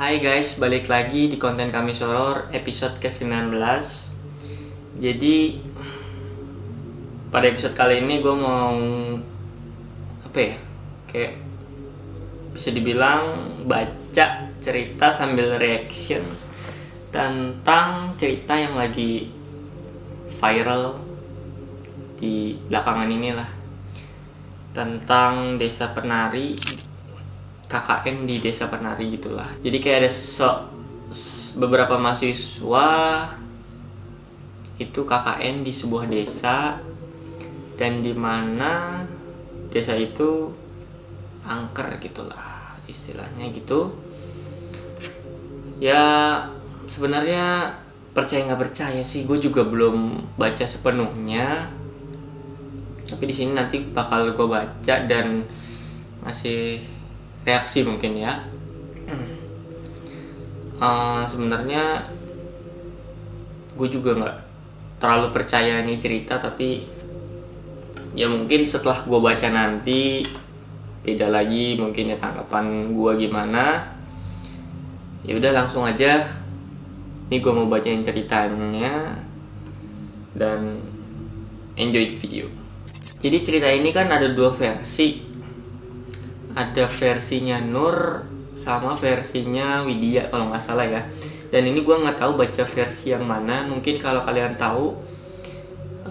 Hai guys, balik lagi di konten kami Soror episode ke-19. Jadi pada episode kali ini gue mau kayak bisa dibilang baca cerita sambil reaction tentang cerita yang lagi viral di belakangan inilah, tentang desa penari, KKN di desa penari gitulah. Jadi kayak ada beberapa mahasiswa itu KKN di sebuah desa, dan dimana desa itu angker gitulah istilahnya gitu. Ya sebenarnya percaya nggak percaya sih, gue juga belum baca sepenuhnya. Tapi di sini nanti bakal gue baca dan masih reaksi mungkin ya. Sebenarnya gue juga nggak terlalu percaya nih cerita, tapi ya mungkin setelah gue baca nanti beda lagi mungkin ya tanggapan gue gimana. Ya udah langsung aja, nih gue mau bacain ceritanya dan enjoy the video. Jadi cerita ini kan ada dua versi. Ada versinya Nur sama versinya Widya kalau nggak salah ya. Dan ini gue nggak tahu baca versi yang mana. Mungkin kalau kalian tahu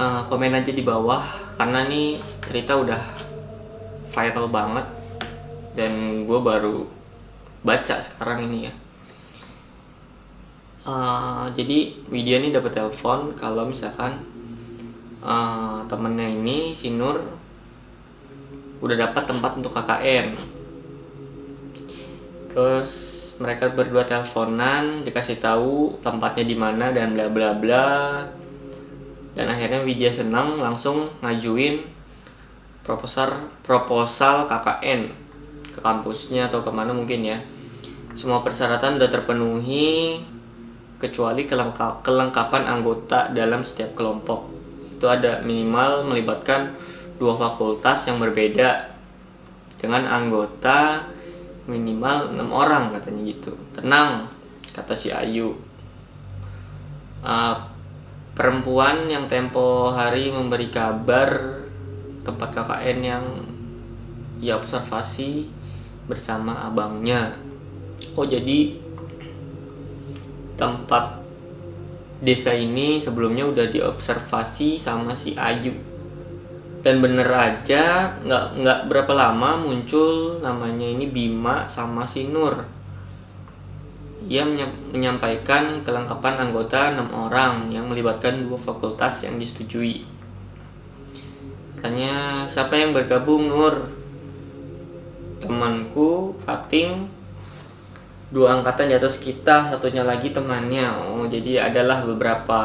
komen aja di bawah, karena nih cerita udah viral banget dan gue baru baca sekarang ini ya. Jadi Widya ini dapat telepon kalau misalkan temennya ini si Nur udah dapat tempat untuk KKN. Terus mereka berdua teleponan, dikasih tahu tempatnya di mana dan bla bla bla. Dan akhirnya Widya senang, langsung ngajuin proposal KKN ke kampusnya atau kemana mungkin ya. Semua persyaratan udah terpenuhi kecuali kelengkapan anggota dalam setiap kelompok. Itu ada minimal melibatkan 2 fakultas yang berbeda dengan anggota minimal 6 orang katanya gitu. Tenang, kata si Ayu. Perempuan yang tempo hari memberi kabar tempat KKN yang ia observasi bersama abangnya. Oh, jadi tempat desa ini sebelumnya udah diobservasi sama si Ayu. Dan bener aja nggak berapa lama muncul namanya ini Bima sama si Nur. Ia menyampaikan kelengkapan anggota 6 orang yang melibatkan 2 fakultas yang disetujui. Katanya, siapa yang bergabung Nur? Temanku Fating, 2 angkatan di atas kita, satunya lagi temannya. Oh, jadi adalah beberapa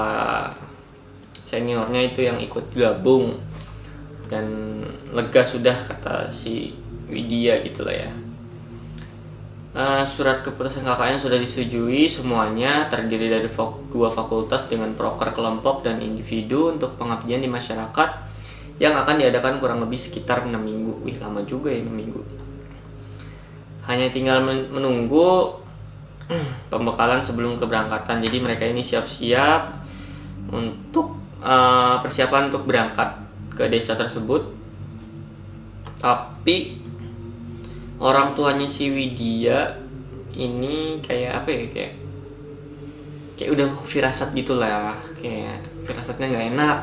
seniornya itu yang ikut gabung. Dan lega sudah, kata si Widya gitulah ya. Surat keputusan KKN sudah disetujui semuanya, terdiri dari 2 fakultas dengan proker kelompok dan individu untuk pengabdian di masyarakat yang akan diadakan kurang lebih sekitar 6 minggu. Wih, lama juga ya 6 minggu. Hanya tinggal menunggu pembekalan sebelum keberangkatan. Jadi mereka ini siap-siap untuk persiapan untuk berangkat ke desa tersebut. Tapi orang tuanya si Widya ini kayak kayak udah firasat gitulah, kayak firasatnya nggak enak.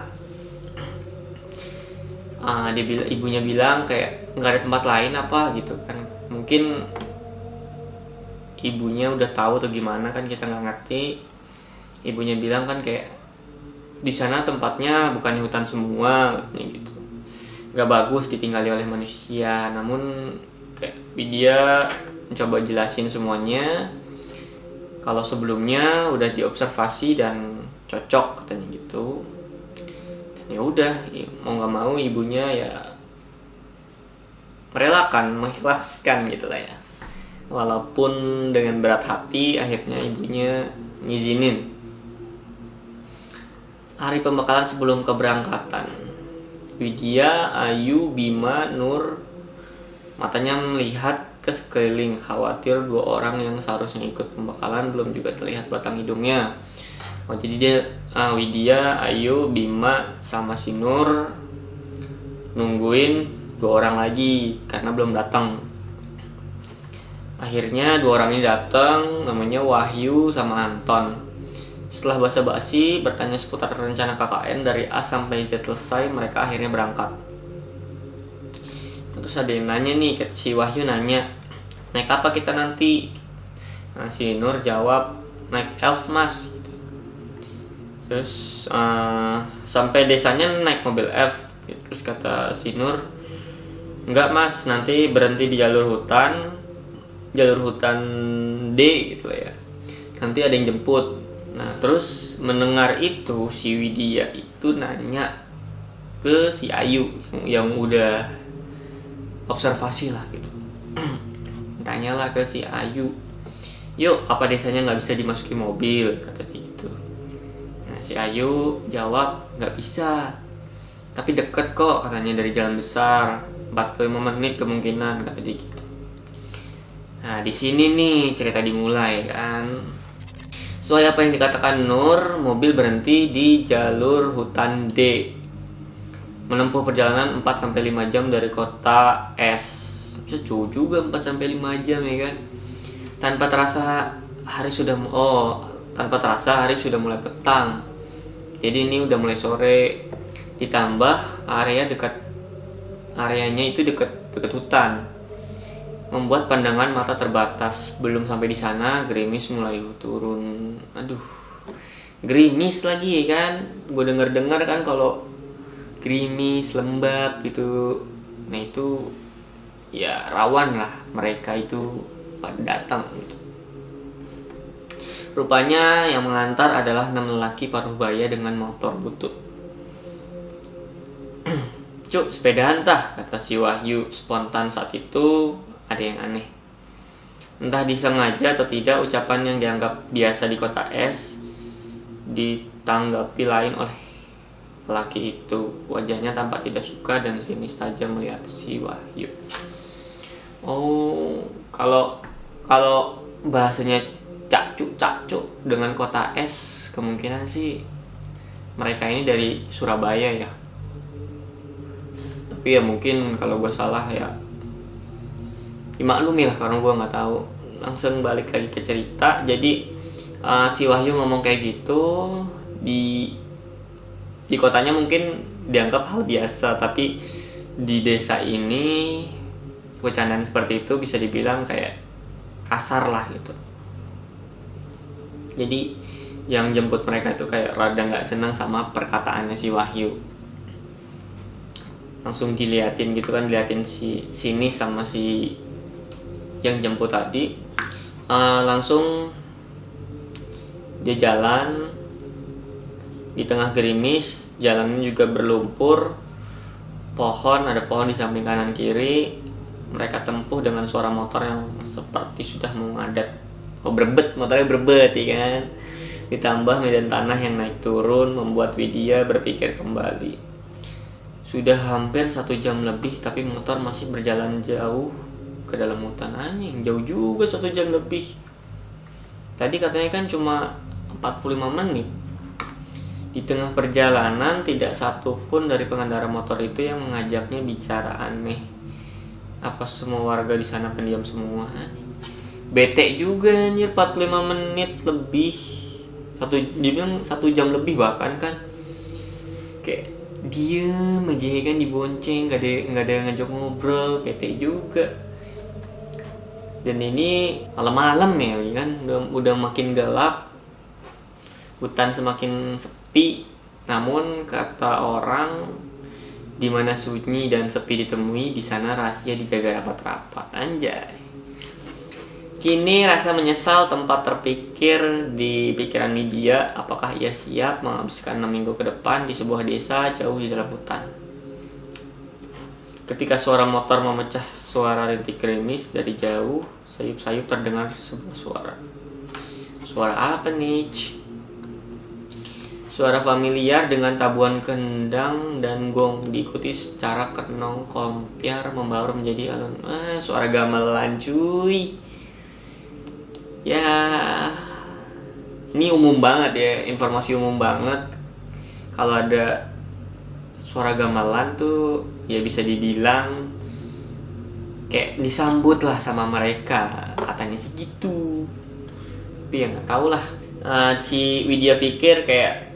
Ibunya bilang kayak nggak ada tempat lain apa gitu kan. Mungkin ibunya udah tahu atau gimana kan, kita nggak ngerti. Ibunya bilang kan kayak di sana tempatnya bukan hutan semua gitu, nggak bagus ditinggali oleh manusia. Namun kayak Widya mencoba jelasin semuanya kalau sebelumnya udah diobservasi dan cocok katanya gitu. Dan ya udah, mau nggak mau ibunya ya merelakan, mengikhlaskan gitulah ya. Walaupun dengan berat hati, akhirnya ibunya ngizinin. Hari pembekalan sebelum keberangkatan, Widya, Ayu, Bima, Nur matanya melihat ke sekeliling, khawatir dua orang yang seharusnya ikut pembekalan belum juga terlihat batang hidungnya. Oh, jadi dia Widya, Ayu, Bima, sama si Nur nungguin dua orang lagi karena belum datang. Akhirnya dua orang ini datang, namanya Wahyu sama Anton. Setelah basa-basi bertanya seputar rencana KKN dari A sampai Z selesai, mereka akhirnya berangkat. Terus ada yang nanya nih, si Wahyu nanya, naik apa kita nanti? Nah, si Nur jawab, naik elf mas. Terus sampai desanya naik mobil F. Terus kata si Nur, enggak mas, nanti berhenti di jalur hutan D gitu lah ya, nanti ada yang jemput. Nah terus mendengar itu si Widya itu nanya ke si Ayu yang udah observasi lah gitu. Tanyalah ke si Ayu, yuk apa desanya nggak bisa dimasuki mobil, kata dia gitu. Nah si Ayu jawab, nggak bisa, tapi deket kok katanya dari jalan besar, 45 menit kemungkinan, kata dia gitu. Nah di sini nih cerita dimulai kan. Sesuai apa yang dikatakan Nur, mobil berhenti di jalur hutan D, menempuh perjalanan 4-5 jam dari kota S. Jauh juga 4-5 jam ya kan. Tanpa terasa hari sudah mulai petang. Jadi ini udah mulai sore. Ditambah areanya itu dekat hutan, membuat pandangan mata terbatas. Belum sampai di sana, gerimis mulai turun. Aduh, gerimis lagi ya kan. Gue dengar kan kalau gerimis, lembab gitu. Nah itu ya rawan lah mereka itu pada datang gitu. Rupanya yang mengantar adalah 6 lelaki paruh baya dengan motor butut. Cuk, sepedaan tah, kata si Wahyu spontan saat itu. Ada yang aneh, entah disengaja atau tidak, ucapan yang dianggap biasa di kota S ditanggapi lain oleh lelaki itu. Wajahnya tampak tidak suka dan sinis tajam melihat si Wahyu. Oh, kalau bahasanya cakcuk dengan kota S, kemungkinan sih mereka ini dari Surabaya ya. Tapi ya mungkin kalau gue salah ya dimaklumi lah, karena gue nggak tahu. Langsung balik lagi ke cerita. Jadi si Wahyu ngomong kayak gitu di kotanya mungkin dianggap hal biasa, tapi di desa ini bercandaan seperti itu bisa dibilang kayak kasar lah gitu. Jadi yang jemput mereka itu kayak rada nggak senang sama perkataannya si Wahyu. Langsung diliatin gitu kan, diliatin si sini sama si yang jemput tadi. Langsung dia jalan di tengah gerimis, jalannya juga berlumpur, ada pohon di samping kanan kiri. Mereka tempuh dengan suara motor yang seperti sudah mau ngadat. Motornya berebet ya kan. Ditambah medan tanah yang naik turun membuat Widya berpikir kembali. Sudah hampir 1 jam lebih tapi motor masih berjalan jauh ke dalam hutan. Anjing, jauh juga 1 jam lebih. Tadi katanya kan cuma 45 menit. Di tengah perjalanan tidak satu pun dari pengendara motor itu yang mengajaknya bicara aneh. Apa semua warga di sana pendiam semua? Bete juga anjir, 45 menit lebih. Dibilang 1 jam lebih bahkan kan. Kayak diem aja kan, dibonceng, gak ada ngajak ngobrol, bete juga. Dan ini malam-malam ya kan, udah makin gelap, hutan semakin sepi. Namun kata orang, di mana sunyi dan sepi ditemui, di sana rahasia dijaga rapat-rapat. Anjay. Kini rasa menyesal tempat terpikir di pikiran Widya. Apakah ia siap menghabiskan 6 minggu ke depan di sebuah desa jauh di dalam hutan? Ketika suara motor memecah suara rintik gerimis dari jauh, sayup-sayup terdengar sebuah suara. Suara apa nih? Suara familiar dengan tabuhan kendang dan gong diikuti secara kenong kompiar membaur menjadi alun. Suara gamelan cuy. Ya, ini umum banget ya, informasi umum banget. Kalau ada suara gamelan tuh ya bisa dibilang kayak disambut lah sama mereka, katanya sih gitu. Tapi ya nggak tahu lah. Si Widya pikir kayak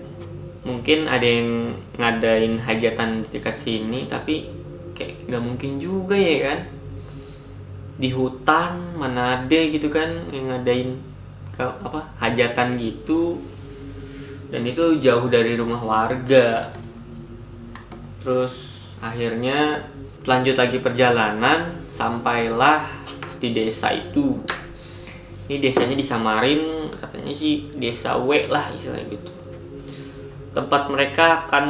mungkin ada yang ngadain hajatan di dekat sini, tapi kayak nggak mungkin juga ya kan, di hutan mana ada gitu kan yang ngadain hajatan gitu, dan itu jauh dari rumah warga. Terus akhirnya lanjut lagi perjalanan, sampailah di desa itu. Ini desanya disamarin, katanya sih desa W lah istilahnya gitu. Tempat mereka akan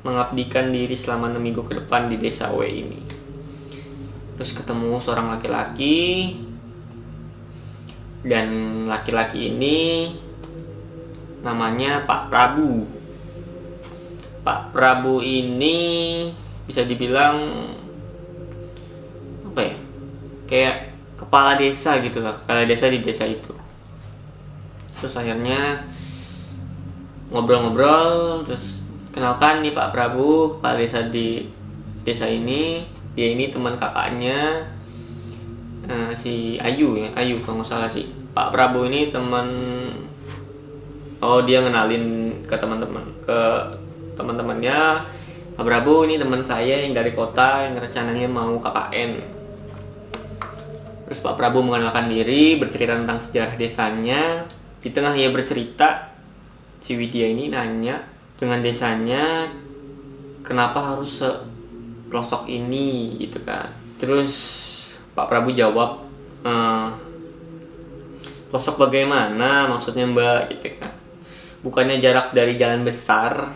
mengabdikan diri selama 6 minggu ke depan di desa W ini. Terus ketemu seorang laki-laki, dan laki-laki ini namanya Pak Prabu. Pak Prabu ini bisa dibilang apa ya, kayak kepala desa gitu lah, kepala desa di desa itu. Terus akhirnya ngobrol-ngobrol, terus kenalkan nih Pak Prabu, kepala desa di desa ini. Dia ini teman kakaknya si Ayu ya, Ayu kalau nggak salah sih. Pak Prabu ini teman, dia ngenalin ke teman-temannya. Pak Prabu ini teman saya yang dari kota yang rencananya mau KKN. Terus Pak Prabu mengenalkan diri, bercerita tentang sejarah desanya. Di tengah ia bercerita, si Widya ini nanya dengan desanya kenapa harus sepelosok ini gitu kan. Terus Pak Prabu jawab, pelosok bagaimana maksudnya mbak gitu kan. Bukannya jarak dari jalan besar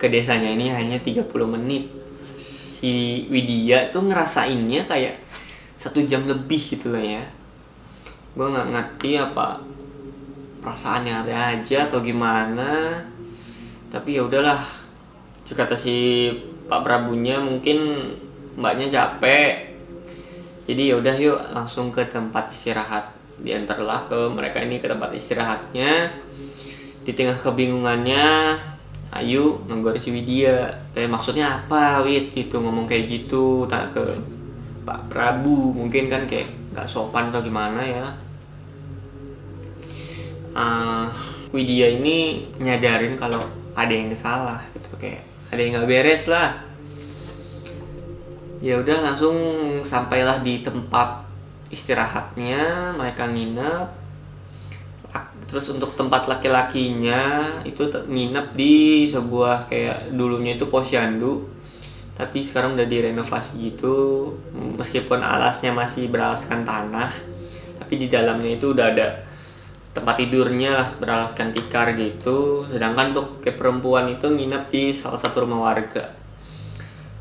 ke desanya ini hanya 30 menit. Si Widya tuh ngerasainnya kayak 1 jam lebih gitu lah ya. Gue nggak ngerti apa perasaannya ada aja atau gimana, tapi ya udahlah. Kata si Pak Prabunya mungkin mbaknya capek, jadi ya udah yuk langsung ke tempat istirahat. Diantarlah ke mereka ini ke tempat istirahatnya. Di tengah kebingungannya, Ayu nenggor si Widya, kayak maksudnya apa Wid gitu ngomong kayak gitu tak ke Pak Prabu, mungkin kan kayak nggak sopan atau gimana ya. Widya ini nyadarin kalau ada yang salah gitu, kayak ada yang nggak beres lah. Ya udah langsung sampailah di tempat istirahatnya, mereka nginep. Terus untuk tempat laki-lakinya itu nginep di sebuah kayak dulunya itu posyandu, tapi sekarang udah direnovasi gitu. Meskipun alasnya masih beralaskan tanah, tapi di dalamnya itu udah ada tempat tidurnya lah, beralaskan tikar gitu. Sedangkan untuk kayak perempuan itu nginep di salah satu rumah warga.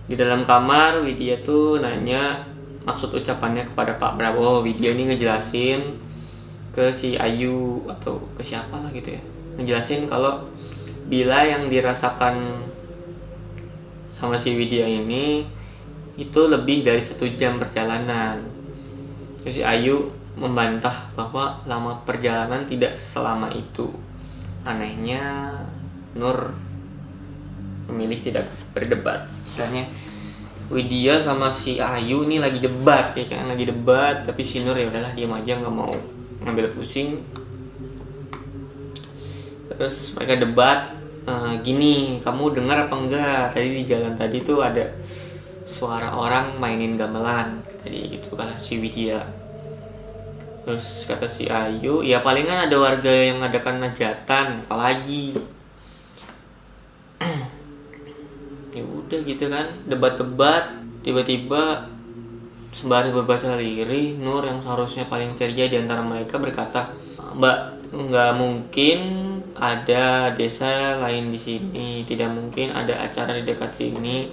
Di dalam kamar, Widya tuh nanya maksud ucapannya kepada Pak Prabowo. Widya ini ngejelasin ke si Ayu atau ke siapa lah gitu ya, ngejelasin kalau bila yang dirasakan sama si Widya ini itu lebih dari 1 jam perjalanan. Terus si Ayu membantah bahwa lama perjalanan tidak selama itu. Anehnya Nur memilih tidak berdebat. Misalnya Widya sama si Ayu ini lagi debat ya kan, lagi debat, tapi si Nur ya udahlah diam aja, nggak mau ngambil pusing. Terus mereka debat, gini, kamu dengar apa enggak tadi di jalan tadi tuh ada suara orang mainin gamelan tadi gitu, kata si Widya. Terus kata si Ayu, ya palingan ada warga yang ngadakan hajatan, apalagi. Ya udah gitu kan, debat-debat, tiba-tiba sembari berbaca lirih, Nur yang seharusnya paling ceria di antara mereka berkata, "Mbak, nggak mungkin ada desa lain di sini, tidak mungkin ada acara di dekat sini.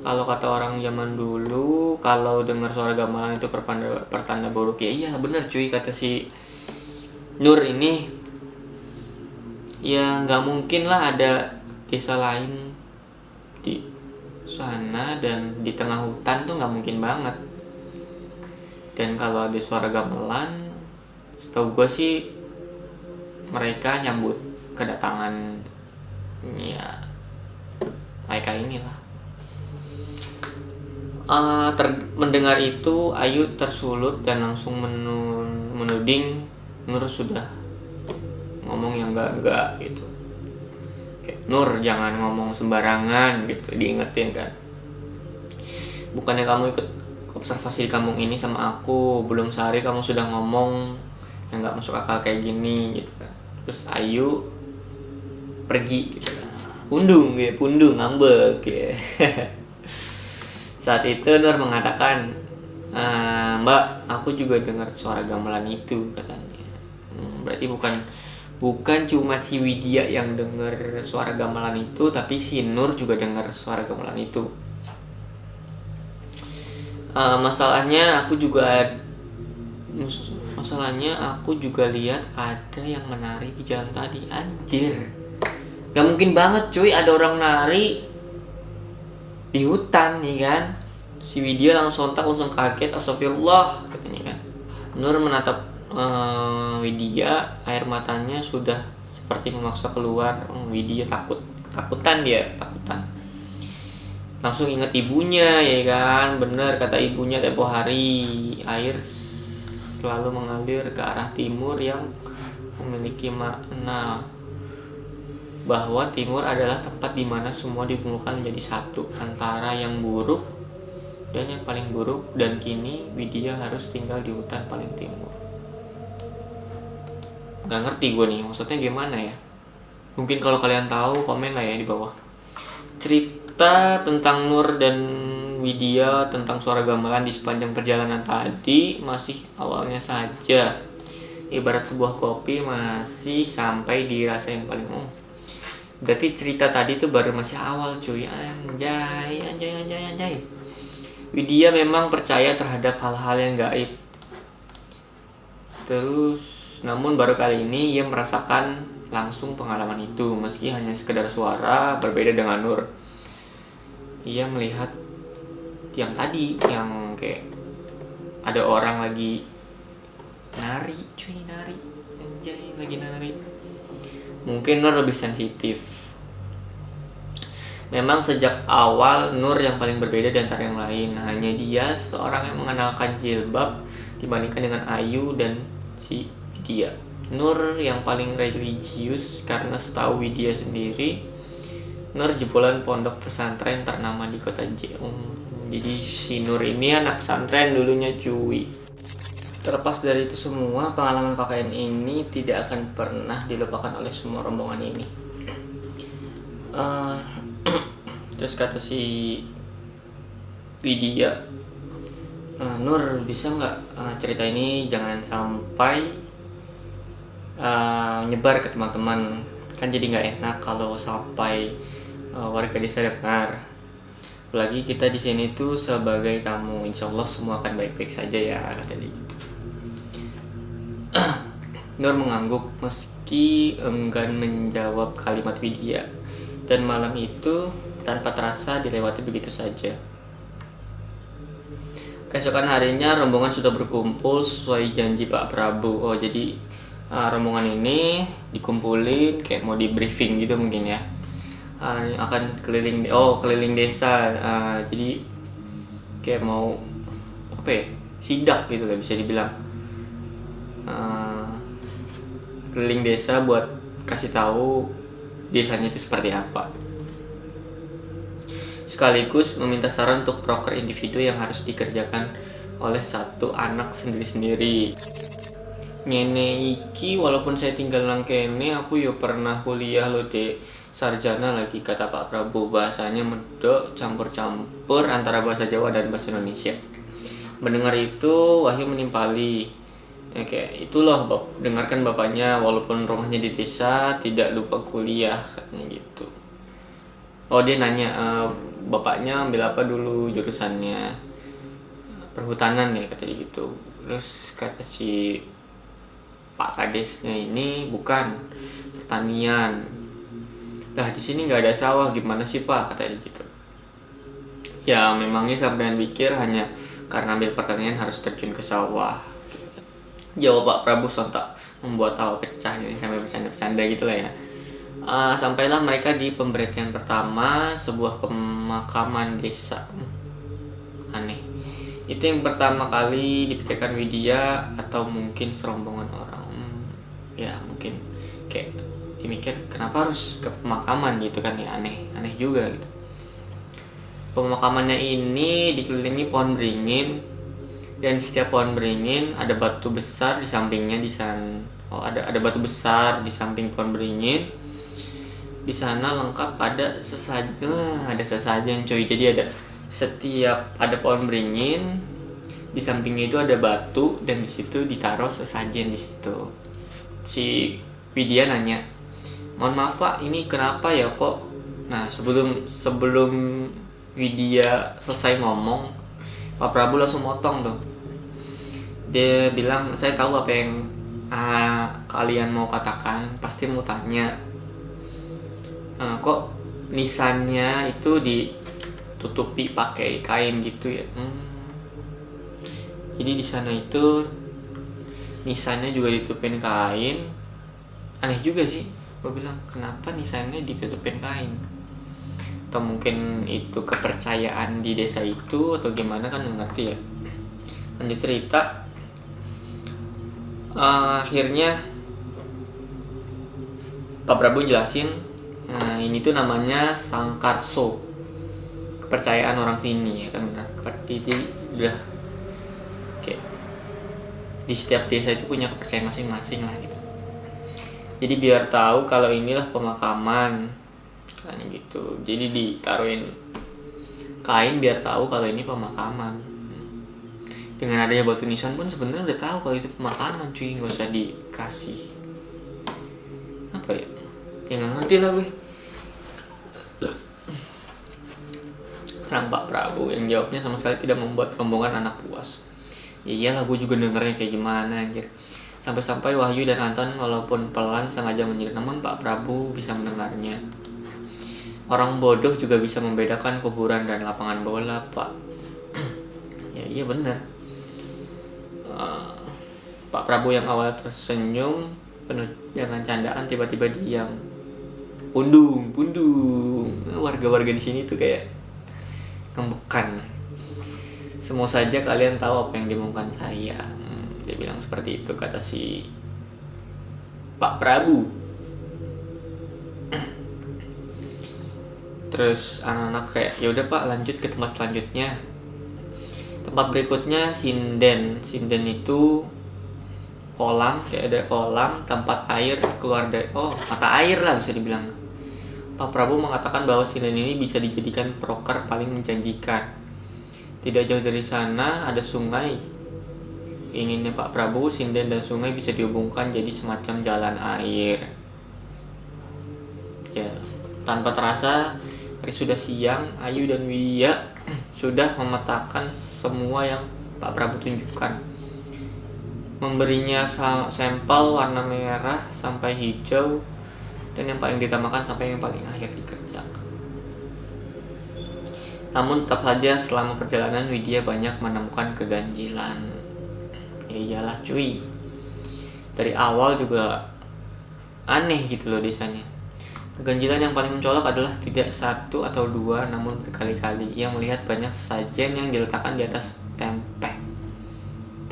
Kalau kata orang zaman dulu, kalau dengar suara gamelan itu pertanda buruk." Ya iya bener cuy, kata si Nur ini. Ya nggak mungkin lah ada desa lain di sana, dan di tengah hutan tuh nggak mungkin banget. Dan kalau ada suara gamelan, setahu gue sih mereka nyambut kedatangan ya mereka inilah. Mendengar itu, Ayu tersulut dan langsung menuding Nur sudah ngomong yang enggak gitu. Kayak, Nur jangan ngomong sembarangan gitu, diingetin kan. Bukannya kamu ikut observasi di kampung ini sama aku, belum sehari kamu sudah ngomong yang nggak masuk akal kayak gini gitu kan. Terus Ayu pergi gitu kan, pundung ngambek ya. Saat itu Nur mengatakan, Mbak, aku juga dengar suara gamelan itu katanya. Berarti bukan cuma si Widya yang dengar suara gamelan itu, tapi si Nur juga dengar suara gamelan itu. Masalahnya aku juga lihat ada yang menari di jalan tadi. Anjir, gak mungkin banget cuy ada orang nari di hutan nih kan. Si Widya langsung kaget, astagfirullah katanya kan. Nur menatap Widya, air matanya sudah seperti memaksa keluar. Widya takutan. Langsung ingat ibunya ya kan. Bener kata ibunya, tempo hari air selalu mengalir ke arah timur yang memiliki makna bahwa timur adalah tempat di mana semua dikumpulkan menjadi satu antara yang buruk dan yang paling buruk, dan kini Widya harus tinggal di hutan paling timur. Gak ngerti gue nih maksudnya gimana ya. Mungkin kalau kalian tahu komen lah ya di bawah. Cerita tentang Nur dan Widya tentang suara gamelan di sepanjang perjalanan tadi masih awalnya saja. Ibarat sebuah kopi masih sampai di rasa yang paling berarti cerita tadi tuh baru masih awal cuy. Anjay. Widya memang percaya terhadap hal-hal yang gaib. Namun baru kali ini ia merasakan langsung pengalaman itu, meski hanya sekedar suara. Berbeda dengan Nur, ia melihat yang tadi, yang kayak ada orang lagi nari. Anjay, lagi nari. Mungkin Nur lebih sensitif. Memang sejak awal Nur yang paling berbeda di antara yang lain. Hanya dia seorang yang mengenalkan jilbab dibandingkan dengan Ayu dan si Widya. Nur yang paling religius karena setahu Widya sendiri, Nur jebolan pondok pesantren ternama di kota Jeong. Jadi si Nur ini anak pesantren dulunya cuy. Terlepas dari itu semua, pengalaman KKN ini tidak akan pernah dilupakan oleh semua rombongan ini. Terus kata si Widya, Nur bisa nggak cerita ini jangan sampai nyebar ke teman-teman, kan jadi nggak enak kalau sampai warga desa dengar. Apalagi kita di sini tuh sebagai tamu, insya Allah semua akan baik-baik saja ya, kata dia gitu. Nur mengangguk meski enggan menjawab kalimat Widya, dan malam itu tanpa terasa dilewati begitu saja. Keesokan harinya rombongan sudah berkumpul sesuai janji Pak Prabu. Jadi rombongan ini dikumpulin kayak mau di briefing gitu mungkin ya. Akan keliling desa. Jadi kayak mau sidak gitu lah bisa dibilang. Keliling desa buat kasih tahu desanya itu seperti apa. Sekaligus meminta saran untuk proker individu yang harus dikerjakan oleh satu anak sendiri-sendiri. Ngene iki walaupun saya tinggal nang kene, aku yo pernah kuliah lo dek, sarjana lagi, kata Pak Prabu. Bahasanya medok campur-campur antara bahasa Jawa dan bahasa Indonesia. Mendengar itu Wahyu menimpali. Kayak itu loh, dengarkan bapaknya, walaupun rumahnya di desa tidak lupa kuliah, katanya gitu. Dia nanya, bapaknya ambil apa dulu jurusannya? Perhutanan ya, kata dia gitu. Terus kata si Pak Kadesnya ini, bukan, pertanian. Lah di sini nggak ada sawah, gimana sih Pak, katanya gitu. Ya memangnya sampean pikir hanya karena ambil pertanian harus terjun ke sawah? Jawab Pak Prabu sontak membuat tawa pecah ini sampai bercanda-bercanda gitu lah ya. Sampailah mereka di pemberhentian pertama, sebuah pemakaman desa. Aneh. Itu yang pertama kali dipikirkan Widya atau mungkin serombongan orang. Ya mungkin kayak dimikir kenapa harus ke pemakaman gitu kan ya, aneh juga gitu. Pemakamannya ini dikelilingi pohon beringin, dan setiap pohon beringin ada batu besar di sampingnya di sana. Ada batu besar di samping pohon beringin. Di sana lengkap ada sesajen coy. Jadi setiap ada pohon beringin, di sampingnya itu ada batu dan di situ ditaruh sesajen di situ. Si Widya nanya, "Mohon maaf Pak, ini kenapa ya kok?" Nah, sebelum Widya selesai ngomong, Pak Prabu langsung motong tuh. Dia bilang, "Saya tahu apa yang kalian mau katakan, pasti mau tanya, kok nisannya itu ditutupi pakai kain gitu ya?" Jadi di sana itu nisannya juga ditutupin kain. Aneh juga sih, gue bilang kenapa nisannya ditutupin kain? Atau mungkin itu kepercayaan di desa itu atau gimana kan nggak ngerti ya. Lanjut cerita. Akhirnya Pak Prabu jelasin, ini tuh namanya Sangkarso, kepercayaan orang sini ya kan, benar. Jadi udah kayak di setiap desa itu punya kepercayaan masing-masing lah gitu. Jadi biar tahu kalau inilah pemakaman kan gitu. Jadi ditaruhin kain biar tahu kalau ini pemakaman. Dengan adanya batu nisan pun sebenarnya udah tahu kalau itu pemakaman cuy, nggak usah dikasih apa ya, nggak ngerti lah gue. Serang Pak Prabu yang jawabnya sama sekali tidak membuat rombongan anak puas. Ya iyalah, gue juga dengernya kayak gimana anjir. Sampai-sampai Wahyu dan Anton walaupun pelan sengaja menyindir, namun Pak Prabu bisa mendengarnya. Orang bodoh juga bisa membedakan kuburan dan lapangan bola, Pak. Ya iya benar. Pak Prabu yang awal tersenyum penuh dengan candaan tiba-tiba diam. Pundung. Warga-warga di sini tuh kayak ngembekan. Semua saja kalian tahu apa yang dimaukan saya. Dia bilang seperti itu, kata si Pak Prabu. Terus anak-anak kayak ya udah Pak, lanjut ke tempat selanjutnya. Tempat berikutnya sinden itu kolam, kayak ada kolam tempat air keluar dari mata air lah bisa dibilang. Pak Prabu mengatakan bahwa sinden ini bisa dijadikan proker paling menjanjikan. Tidak jauh dari sana ada sungai. Inginnya Pak Prabu, sinden dan sungai bisa dihubungkan jadi semacam jalan air. Ya, tanpa terasa hari sudah siang. Ayu dan Widya sudah memetakan semua yang Pak Prabu tunjukkan. Memberinya sampel warna merah sampai hijau, dan yang paling ditamakan sampai yang paling akhir dikerjakan. Namun tetap saja selama perjalanan Widya banyak menemukan keganjilan. Ya iyalah cuy, dari awal juga aneh gitu loh desanya. Keganjilan yang paling mencolok adalah tidak satu atau dua, namun berkali-kali ia melihat banyak sajen yang diletakkan di atas tempe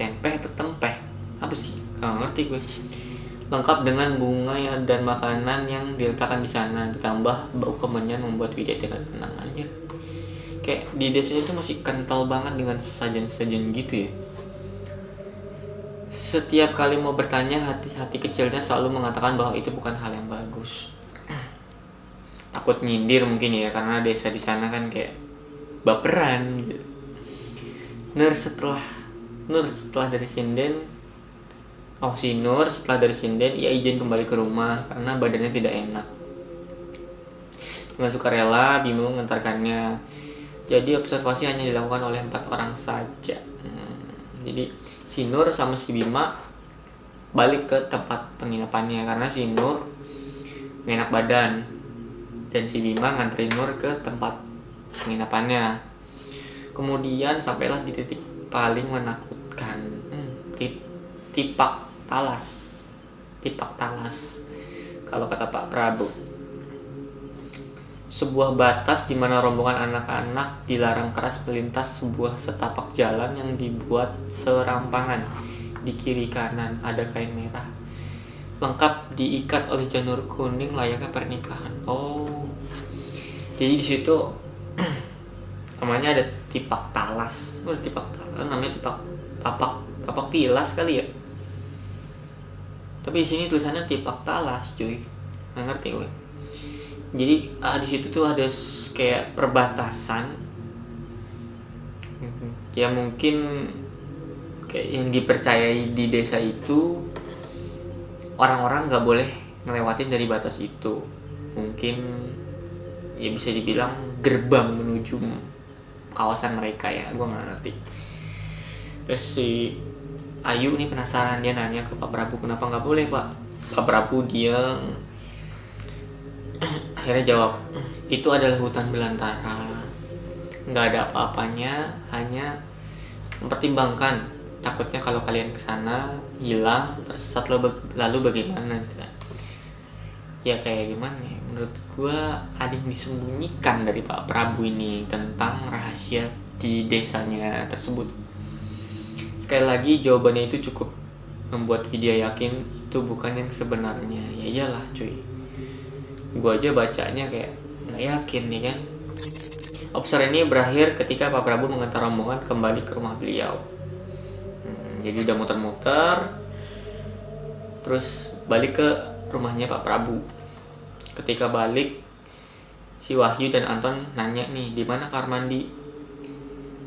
atau tempeh, apa sih? Gak ngerti gue. Lengkap dengan bunga dan makanan yang diletakkan di sana, ditambah bau kemenyan membuat Widya tidak tenang aja. Kayak di desanya itu masih kental banget dengan sesajen-sesajen gitu ya. Setiap kali mau bertanya, hati-hati kecilnya selalu mengatakan bahwa itu bukan hal yang bagus. Takut nyindir mungkin ya, karena desa di sana kan kayak baperan gitu. Nur setelah dari sinden, setelah dari sinden ia izin kembali ke rumah karena badannya tidak enak. Dengan sukarela Bimo mengantarkannya. Jadi observasi hanya dilakukan oleh 4 orang saja. Jadi si Nur sama si Bima balik ke tempat penginapannya karena si Nur gak enak badan, dan si Bima nganterin Nur ke tempat penginapannya. Kemudian sampailah di titik paling menakutkan, Tipak Talas kalau kata Pak Prabu. Sebuah batas di mana rombongan anak-anak dilarang keras melintas sebuah setapak jalan yang dibuat serampangan. Di kiri kanan ada kain merah, lengkap diikat oleh janur kuning layaknya pernikahan. Oh, jadi di situ namanya ada Tipak Talas. Tipak Talas namanya tapak tilas kali ya. Tapi di sini tulisannya Tipak Talas, cuy. Nggak ngerti gue. Jadi di situ tuh ada kayak perbatasan. Ya mungkin kayak yang dipercayai di desa itu orang-orang nggak boleh ngelewatin dari batas itu. Mungkin ya bisa dibilang gerbang menuju kawasan mereka ya. Gue nggak ngerti. Terus si Ayu nih penasaran, dia nanya ke Pak Prabu, kenapa nggak boleh Pak? Pak Prabu dia akhirnya jawab, itu adalah hutan belantara, nggak ada apa-apanya, hanya mempertimbangkan takutnya kalau kalian kesana hilang tersesat lalu bagaimana gitu kan. Ya kayak gimana ya, menurut gua ada yang disembunyikan dari Pak Prabu ini tentang rahasia di desanya tersebut. Sekali lagi jawabannya itu cukup membuat Widya yakin itu bukan yang sebenarnya. Ya iyalah cuy, gue aja bacanya kayak nggak yakin nih kan. Obser ini berakhir ketika Pak Prabu mengantar rombongan kembali ke rumah beliau. Jadi udah muter-muter, terus balik ke rumahnya Pak Prabu. Ketika balik, si Wahyu dan Anton nanya nih, di mana kamar mandi?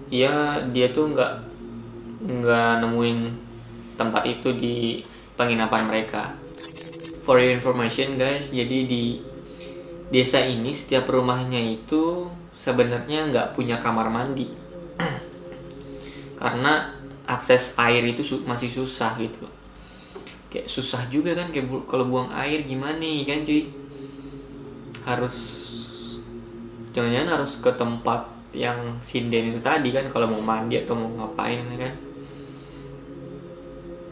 Iya, dia tuh nggak nemuin tempat itu di penginapan mereka. For your information guys, jadi di desa ini setiap rumahnya itu sebenarnya nggak punya kamar mandi karena akses air itu masih susah gitu. Kayak susah juga kan, kayak kalau buang air gimana nih kan cuy, jangan-jangan harus ke tempat yang sinden itu tadi kan kalau mau mandi atau mau ngapain kan.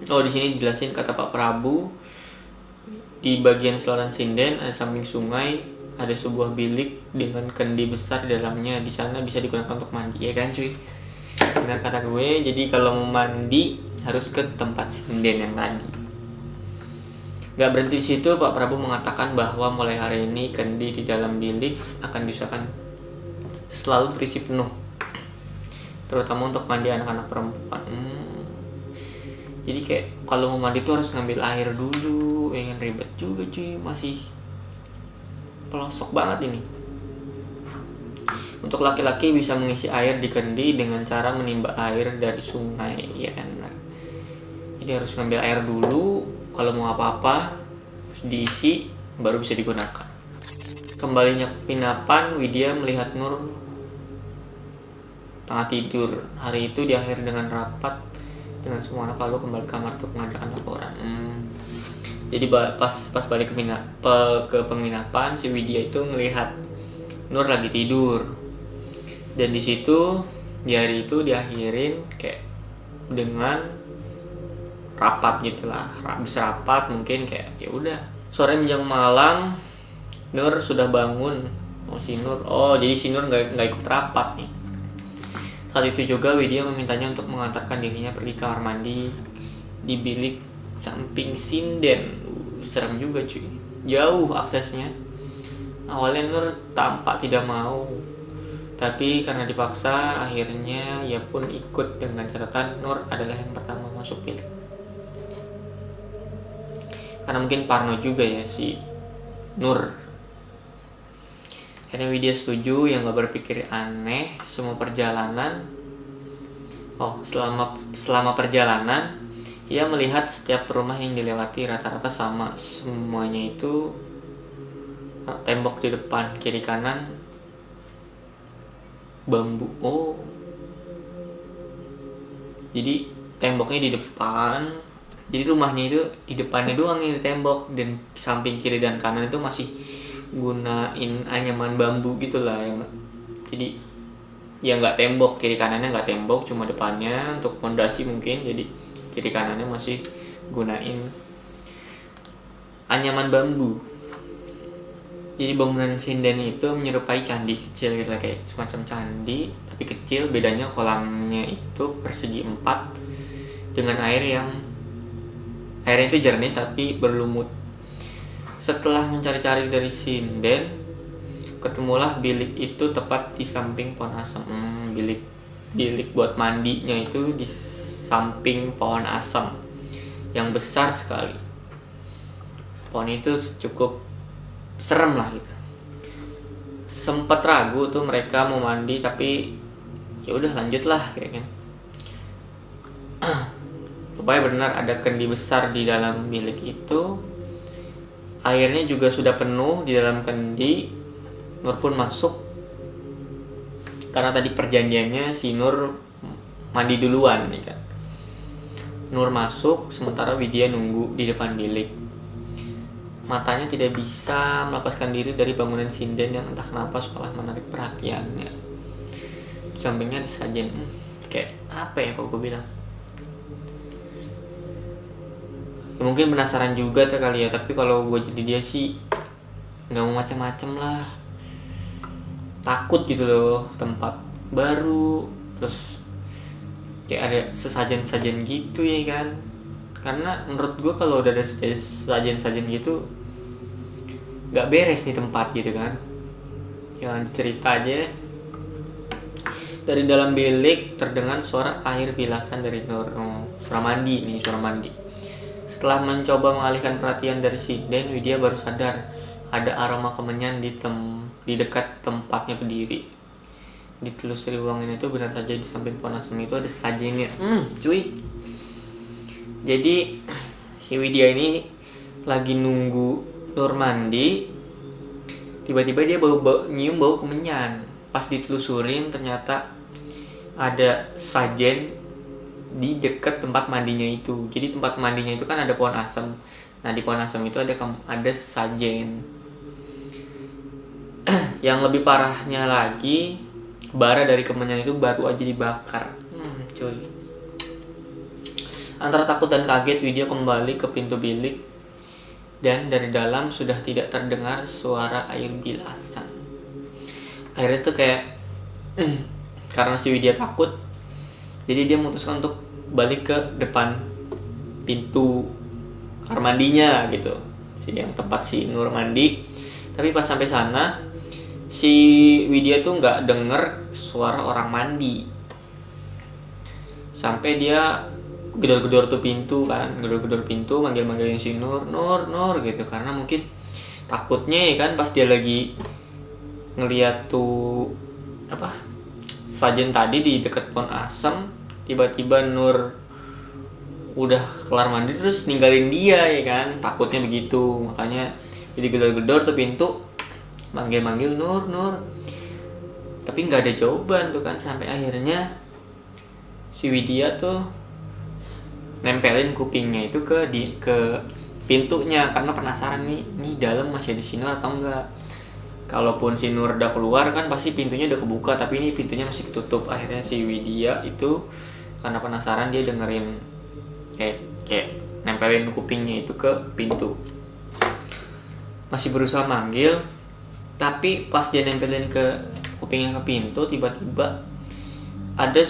Oh, di sini dijelasin kata Pak Prabu, di bagian selatan sinden ada samping sungai ada sebuah bilik dengan kendi besar di dalamnya. Di sana bisa digunakan untuk mandi ya kan cuy. Benar kata gue. Jadi kalau mau mandi harus ke tempat sinden yang tadi. Gak berhenti di situ, Pak Prabu mengatakan bahwa mulai hari ini kendi di dalam bilik akan diusahakan selalu berisi penuh, terutama untuk mandi anak-anak perempuan. Jadi kayak kalau mau mandi tuh harus ngambil air dulu, yang ribet juga cuy, masih pelosok banget ini. Untuk laki-laki bisa mengisi air di kendi dengan cara menimba air dari sungai, ya kan. Jadi harus ngambil air dulu, kalau mau apa-apa terus diisi baru bisa digunakan. Kembalinya ke penginapan, Widya melihat Nur tengah tidur. Hari itu diakhiri dengan rapat dengan semua anak, lalu kembali ke kamar untuk mengadakan laporan. Jadi pas balik ke penginapan, si Widya itu melihat Nur lagi tidur. Dan di situ di hari itu diakhirin kayak dengan rapat gitulah, habis rapat mungkin kayak ya udah sore menjelang malam Nur sudah bangun. Jadi si Nur nggak ikut rapat nih. Saat itu juga Widya memintanya untuk mengantarkan dirinya pergi kamar mandi di bilik samping sinden. Serem juga cuy, jauh aksesnya. Awalnya Nur tampak tidak mau, tapi karena dipaksa akhirnya ia pun ikut dengan catatan Nur adalah yang pertama masuk bilik. Karena mungkin parno juga ya si Nur. Akhirnya Widya setuju, yang gak berpikir aneh. Selama perjalanan ia melihat setiap rumah yang dilewati rata-rata sama, semuanya itu tembok di depan, kiri kanan bambu. Jadi temboknya di depan, Jadi rumahnya itu di depannya doang yang di tembok, dan samping kiri dan kanan itu masih gunain anyaman bambu gitulah yang, jadi ya nggak tembok, kiri kanannya nggak tembok, cuma depannya untuk fondasi mungkin, jadi kiri kanannya masih gunain anyaman bambu. Jadi bangunan sinden itu menyerupai candi kecil gitu lah, kayak semacam candi tapi kecil. Bedanya kolamnya itu persegi 4 dengan airnya itu jernih tapi berlumut. Setelah mencari-cari dari sinden, ketemulah bilik itu tepat di samping pohon asam. Bilik buat mandinya itu di samping pohon asam yang besar sekali. Pohon itu cukup serem lah gitu. Sempet ragu tuh mereka mau mandi, tapi ya udah lanjut lah kayak kan. Supaya benar ada kendi besar di dalam bilik itu. Airnya juga sudah penuh di dalam kendi. Nur pun masuk, karena tadi perjanjiannya si Nur mandi duluan nih kan. Nur masuk, sementara Widya nunggu di depan bilik. Matanya tidak bisa melepaskan diri dari bangunan sinden yang entah kenapa seolah menarik perhatiannya. Di sampingnya ada sajian, kayak apa ya kalau gue bilang. Ya, mungkin penasaran juga tuh kali ya, tapi kalau gue jadi dia sih nggak mau macam-macam lah. Takut gitu loh, tempat baru, terus kayak ada sesajen-sajen gitu ya kan. Karena menurut gue kalau udah ada sajen-sajen gitu nggak beres nih tempat gitu kan. Jangan cerita aja. Dari dalam bilik terdengar suara air bilasan dari Nur. Suara mandi nih, suara mandi. Setelah mencoba mengalihkan perhatian dari sinden, Widya baru sadar ada aroma kemenyan di dekat tempatnya berdiri. Ditelusuri ruangan itu, benar saja di samping pohon asam itu ada sajennya. Cuy. Jadi si Widya ini lagi nunggu Nur mandi, tiba-tiba dia nyium bau kemenyan. Pas ditelusurin ternyata ada sajen di dekat tempat mandinya itu. Jadi tempat mandinya itu kan ada pohon asam. Nah di pohon asam itu ada sajen. Yang lebih parahnya lagi, bara dari kemenyan itu baru aja dibakar. Cuy. Antara takut dan kaget, Widya kembali ke pintu bilik, dan dari dalam sudah tidak terdengar suara air bilasan. Akhirnya tuh kayak karena si Widya takut, jadi dia memutuskan untuk balik ke depan pintu kamar mandinya gitu, yang tempat si Nur mandi. Tapi pas sampai sana, si Widya tuh nggak denger suara orang mandi. Sampai dia gedor-gedor tuh pintu kan, gedor-gedor pintu, manggil-manggilin si Nur gitu, karena mungkin takutnya ya kan pas dia lagi ngeliat tuh sajen tadi di dekat pohon asam, tiba-tiba Nur udah kelar mandi terus ninggalin dia ya kan, takutnya begitu. Makanya jadi gedor-gedor tuh pintu, manggil-manggil Nur, tapi nggak ada jawaban tuh kan. Sampai akhirnya si Widya tuh nempelin kupingnya itu ke pintunya, karena penasaran nih dalam masih ada si Nur atau enggak. Kalaupun si Nur udah keluar kan pasti pintunya udah kebuka, tapi ini pintunya masih ketutup. Akhirnya si Widya itu karena penasaran dia dengerin kayak nempelin kupingnya itu ke pintu. Masih berusaha manggil, tapi pas dia nempelin ke kupingnya ke pintu, tiba-tiba ada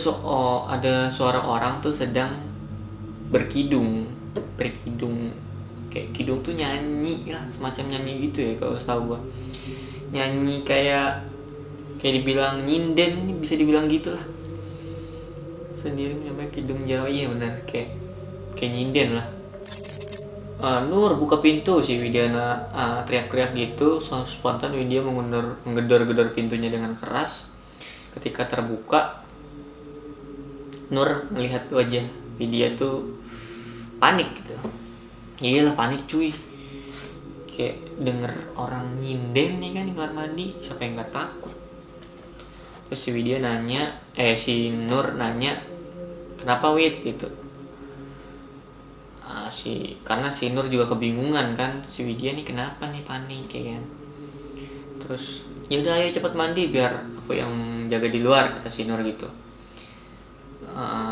suara orang tuh sedang berkidung. Kayak kidung tuh nyanyi lah, semacam nyanyi gitu ya kalau setahu gua. Nyanyi kayak dibilang nyinden, bisa dibilang gitulah. Sendiri namanya kidung Jawa, iya benar, kayak nyinden lah. Nur buka pintu, si Widyana teriak-teriak gitu. Spontan Widya menggedor-gedor pintunya dengan keras. Ketika terbuka, Nur melihat wajah Widya tuh panik gitu. Iyalah panik cuy. Kayak denger orang nyinden nih kan di kamar mandi, siapa yang gak takut. Terus si Widya si Nur nanya, kenapa Wid gitu. karena si Nur juga kebingungan kan, si Widya nih kenapa nih panik kayak kan. Terus ya udah ayo cepet mandi biar aku yang jaga di luar, kata si Nur gitu.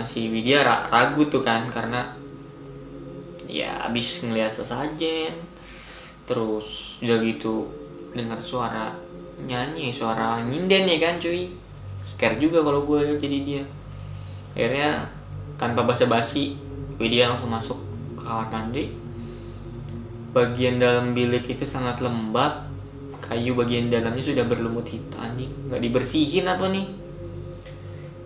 Si Widya ragu tuh kan, karena ya abis ngeliat sesajen, terus udah gitu dengar suara nyanyi, suara nyinden ya kan cuy. Scare juga kalau gue jadi dia. Akhirnya tanpa basa-basi Widya langsung masuk ke kamar mandi. Bagian dalam bilik itu sangat lembab, kayu bagian dalamnya sudah berlumut hitam, anjing nggak dibersihin apa nih.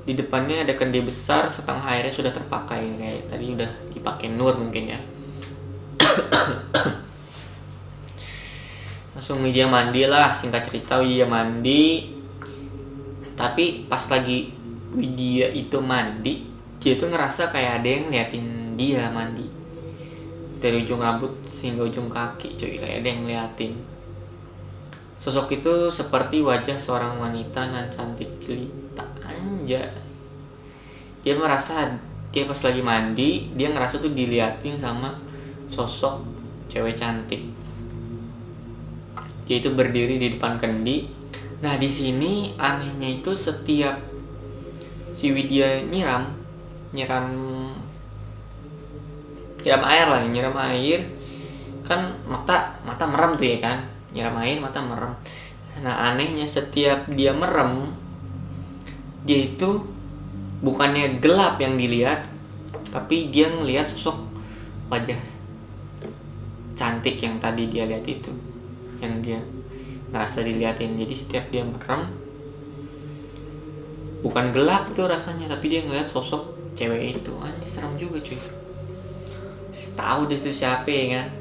Di depannya ada kendi besar, setengah airnya sudah terpakai, kayak tadi udah dipakai Nur mungkin ya. Langsung Widya mandi lah, singkat cerita Widya mandi. Tapi pas lagi Widya itu mandi, dia tuh ngerasa kayak ada yang ngeliatin dia mandi, dari ujung rambut hingga ujung kaki cuy, kayak ada yang ngeliatin. Sosok itu seperti wajah seorang wanita nan cantik jelita, anjay. Dia merasa, dia pas lagi mandi, dia ngerasa tuh diliatin sama sosok cewek cantik. Dia itu berdiri di depan kendi. Nah di sini anehnya itu setiap si Widya nyiram air lah, nyiram air kan mata merem tuh ya kan, nyiram air mata merem. Nah anehnya setiap dia merem, dia itu bukannya gelap yang dilihat, tapi dia ngelihat sosok wajah cantik yang tadi dia lihat itu, yang dia ngerasa diliatin. Jadi setiap dia merem, bukan gelap tuh rasanya, tapi dia ngeliat sosok cewek itu. Anjir serem juga cuy. Tahu disitu siapa ya kan.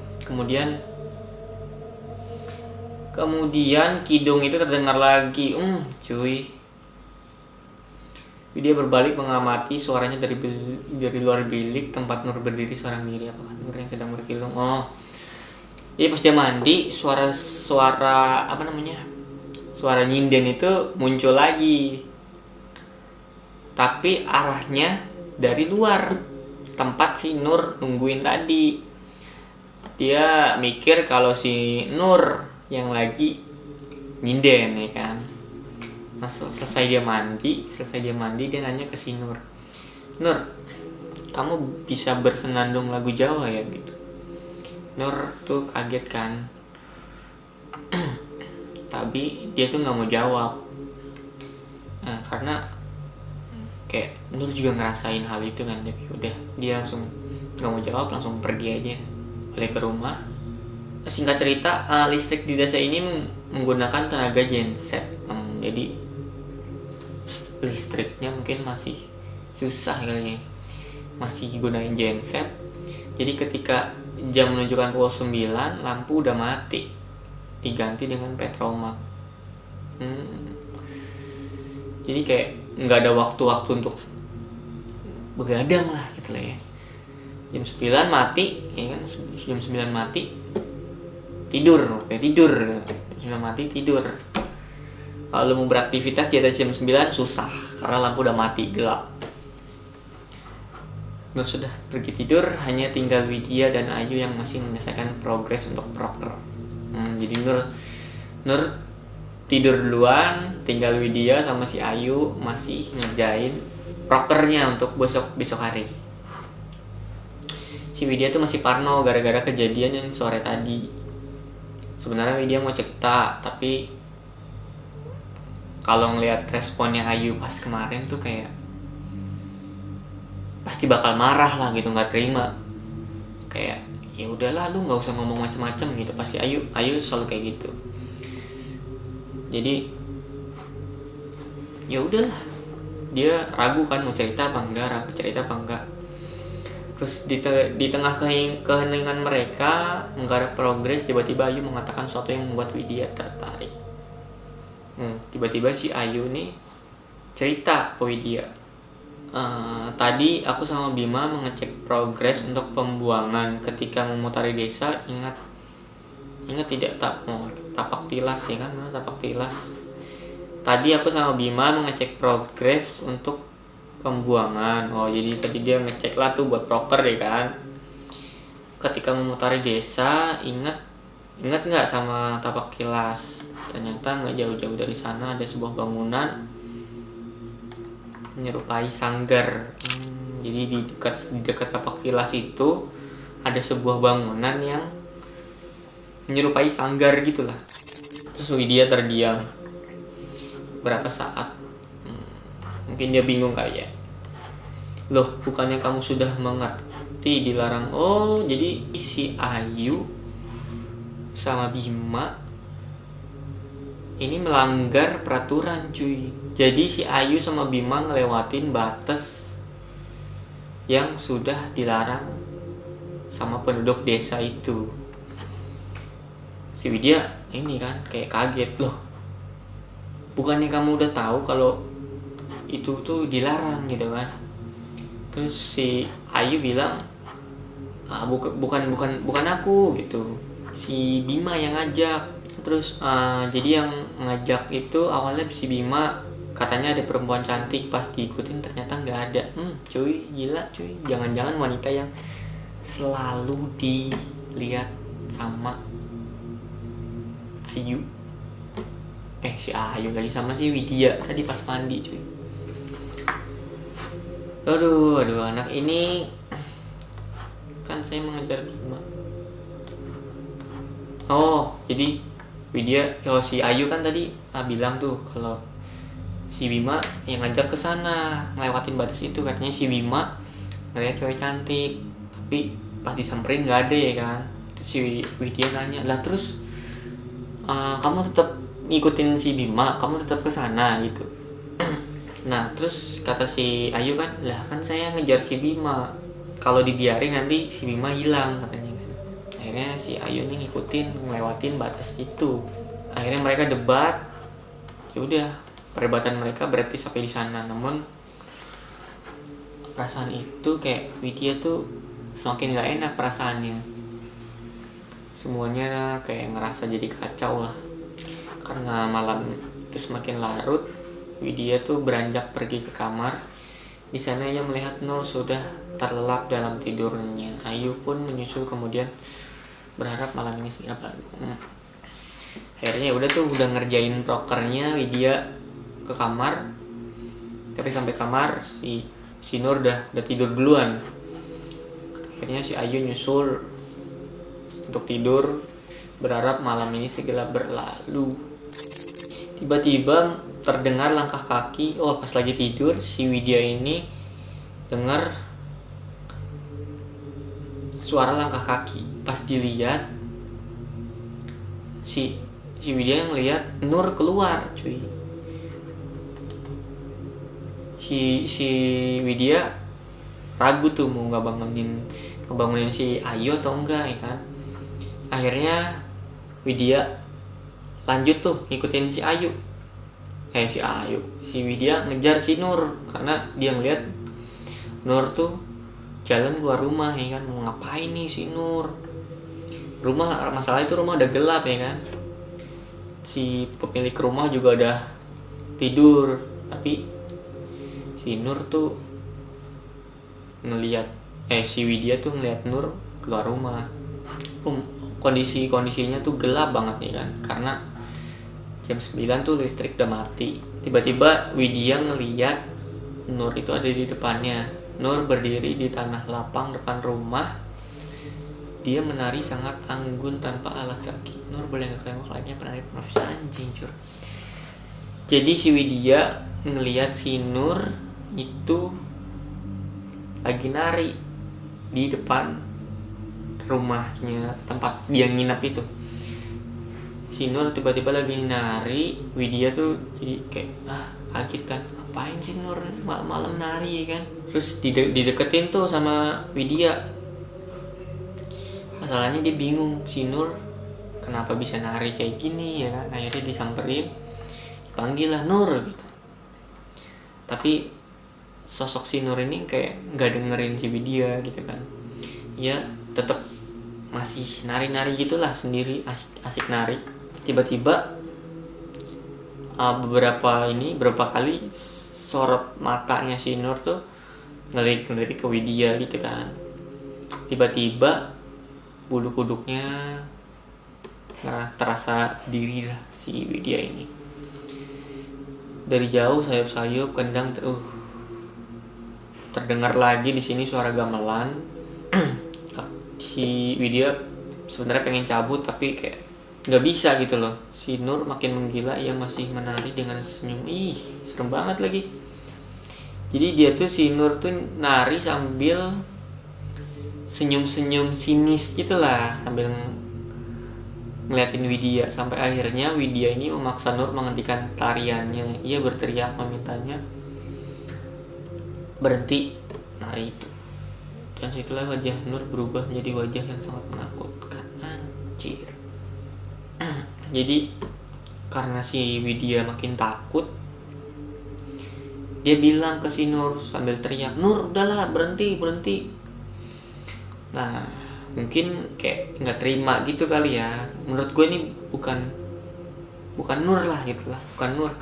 Kemudian kidung itu terdengar lagi. Cuy. Dia berbalik mengamati suaranya dari luar bilik tempat Nur berdiri seorang diri. Apakah Nur yang sedang berkilung? Jadi pas dia mandi, suara nyinden itu muncul lagi, tapi arahnya dari luar tempat si Nur nungguin tadi. Dia mikir kalau si Nur yang lagi nyinden ya kan. Nah selesai dia mandi dia nanya ke si Nur, Nur, kamu bisa bersenandung lagu Jawa ya gitu. Nur tuh kaget kan, tapi dia tuh nggak mau jawab. Nah, karena kayak Nur juga ngerasain hal itu kan, tapi udah dia langsung nggak mau jawab, langsung pergi aja balik ke rumah. Singkat cerita, listrik di desa ini menggunakan tenaga genset. Jadi listriknya mungkin masih susah kali ya, masih gunain genset. Jadi ketika jam menunjukkan pukul 9, lampu udah mati, diganti dengan petromak. Jadi kayak nggak ada waktu-waktu untuk begadang lah gitu lah ya. Jam 9 mati, ya kan? Jam 9 mati tidur. Jam 9 mati tidur. Kalau mau beraktivitas di atas jam 9 susah karena lampu udah mati, gelap. Nur sudah pergi tidur, hanya tinggal Widya dan Ayu yang masih menyelesaikan progres untuk proker. Jadi Nur tidur duluan, tinggal Widya sama si Ayu masih ngerjain prokernya untuk besok hari. Si Widya tuh masih parno gara-gara kejadian yang sore tadi. Sebenarnya Widya mau cerita, tapi kalau ngelihat responnya Ayu pas kemarin tuh kayak pasti bakal marah lah gitu, nggak terima. Kayak ya udahlah lu nggak usah ngomong macam-macam gitu, pasti Ayu selalu kayak gitu. Jadi ya udahlah, dia ragu kan mau cerita apa enggak. Terus di tengah keheningan mereka menggarap progres, tiba-tiba Ayu mengatakan sesuatu yang membuat Widya tertarik. Tiba-tiba si Ayu nih cerita ke Widya, tadi aku sama Bima mengecek progres untuk pembuangan ketika memutari desa. Ingat tidak tapak tilas ya kan, tapak tilas. Tadi aku sama Bima mengecek progres untuk pembuangan. Jadi tadi dia ngecek lah tuh buat proker ya kan. ketika memutari desa, ingat nggak sama tapak kilas? Ternyata nggak jauh-jauh dari sana ada sebuah bangunan menyerupai sanggar. Jadi di dekat tapak kilas itu ada sebuah bangunan yang menyerupai sanggar gitulah. Terus Widya terdiam berapa saat. Mungkin dia bingung kali ya. Loh, bukannya kamu sudah mengerti dilarang? Oh, jadi si Ayu sama Bima ini melanggar peraturan, cuy. Jadi si Ayu sama Bima ngelewatin batas yang sudah dilarang sama penduduk desa itu. Si Widya ini kan kayak kaget, loh, bukannya kamu udah tahu kalau itu tuh dilarang gitu kan? Terus si Ayu bilang, bukan aku gitu, si Bima yang ngajak. Terus jadi yang ngajak itu awalnya si Bima, katanya ada perempuan cantik, pas diikutin ternyata nggak ada. Cuy, gila cuy, jangan-jangan wanita yang selalu dilihat sama Ayu, si Ayu lagi, sama si Widya tadi pas mandi cuy. Aduh, anak ini kan saya mengajar Bima. Oh, jadi Widya, kalau si Ayu kan tadi bilang tuh kalau si Bima yang ngajak ke sana ngelewatin batas itu, katanya si Bima ngeliat cewek cantik, tapi pas disamperin nggak ada ya kan. Terus si Widya nanya, lah terus kamu tetap ngikutin si Bima, kamu tetap ke sana gitu. Nah terus kata si Ayu kan, lah kan saya ngejar si Bima, kalau dibiarin nanti si Bima hilang katanya. Akhirnya si Ayu nih ngikutin, ngelewatin batas itu. Akhirnya mereka debat. Ya udah, perdebatan mereka berarti sampai di sana. Namun perasaan itu kayak Widya tuh semakin gak enak perasaannya. Semuanya kayak ngerasa jadi kacau lah. Karena malam itu semakin larut, Widya tuh beranjak pergi ke kamar. Di sana ia melihat Nur sudah terlelap dalam tidurnya. Ayu pun menyusul, kemudian berharap malam ini segera bangun. Akhirnya udah ngerjain prokernya, Widya ke kamar. Tapi sampai kamar si Nur udah tidur duluan. Akhirnya si Ayu nyusul untuk tidur, berharap malam ini segera berlalu. Tiba-tiba terdengar langkah kaki. Pas lagi tidur si Widya ini dengar suara langkah kaki. Pas dilihat, si Widya yang lihat Nur keluar, cuy. Si Widya ragu tuh mau ngebangunin si Ayu atau enggak ya kan. Akhirnya Widya lanjut tuh ngikutin si Ayu. Si Widya ngejar si Nur karena dia ngeliat Nur tuh jalan keluar rumah ya kan. Mau ngapain nih si Nur? Masalah itu rumah udah gelap ya kan. Si pemilik rumah juga udah tidur, tapi si Nur tuh si Widya tuh ngeliat Nur keluar rumah. Kondisinya tuh gelap banget ya kan, karena jam 9 tuh listrik udah mati. Tiba-tiba Widya ngeliat Nur itu ada di depannya. Nur berdiri di tanah lapang depan rumah. Dia menari sangat anggun tanpa alas kaki. Nur boleh nggak kelengok lainnya penari profesi anjing cur. Jadi si Widya ngeliat si Nur itu lagi nari di depan rumahnya tempat dia nginep itu. Si Nur tiba-tiba lagi nari, Widya tuh jadi kayak kaget kan, apain sih Nur malam-malam nari kan. Terus dideketin tuh sama Widya. Masalahnya dia bingung, si Nur kenapa bisa nari kayak gini ya kan. Akhirnya disamperin, dipanggil lah Nur gitu. Tapi sosok si Nur ini kayak nggak dengerin si Widya gitu kan. Ya tetap masih nari-nari gitulah sendiri, asik nari. Tiba-tiba beberapa kali sorot matanya si Nur tuh ngelirik ke Widya gitu kan. Tiba-tiba bulu kuduknya terasa diri lah si Widya ini. Dari jauh sayup-sayup kendang terdengar lagi di sini suara gamelan. Si Widya sebenarnya pengen cabut tapi kayak nggak bisa gitu loh. Si Nur makin menggila, ia masih menari dengan senyum. Ih, serem banget lagi. Jadi dia tuh, si Nur tuh nari sambil senyum-senyum sinis gitu lah, sambil ngeliatin Widya. Sampai akhirnya Widya ini memaksa Nur menghentikan tariannya. Ia berteriak memintanya berhenti nari itu. Dan situlah wajah Nur berubah menjadi wajah yang sangat menakutkan. Anjir. Jadi karena si Widya makin takut, dia bilang ke si Nur sambil teriak, "Nur, udahlah, berhenti." Nah, mungkin kayak nggak terima gitu kali ya. Menurut gue ini bukan Nur lah gitu lah, bukan Nur.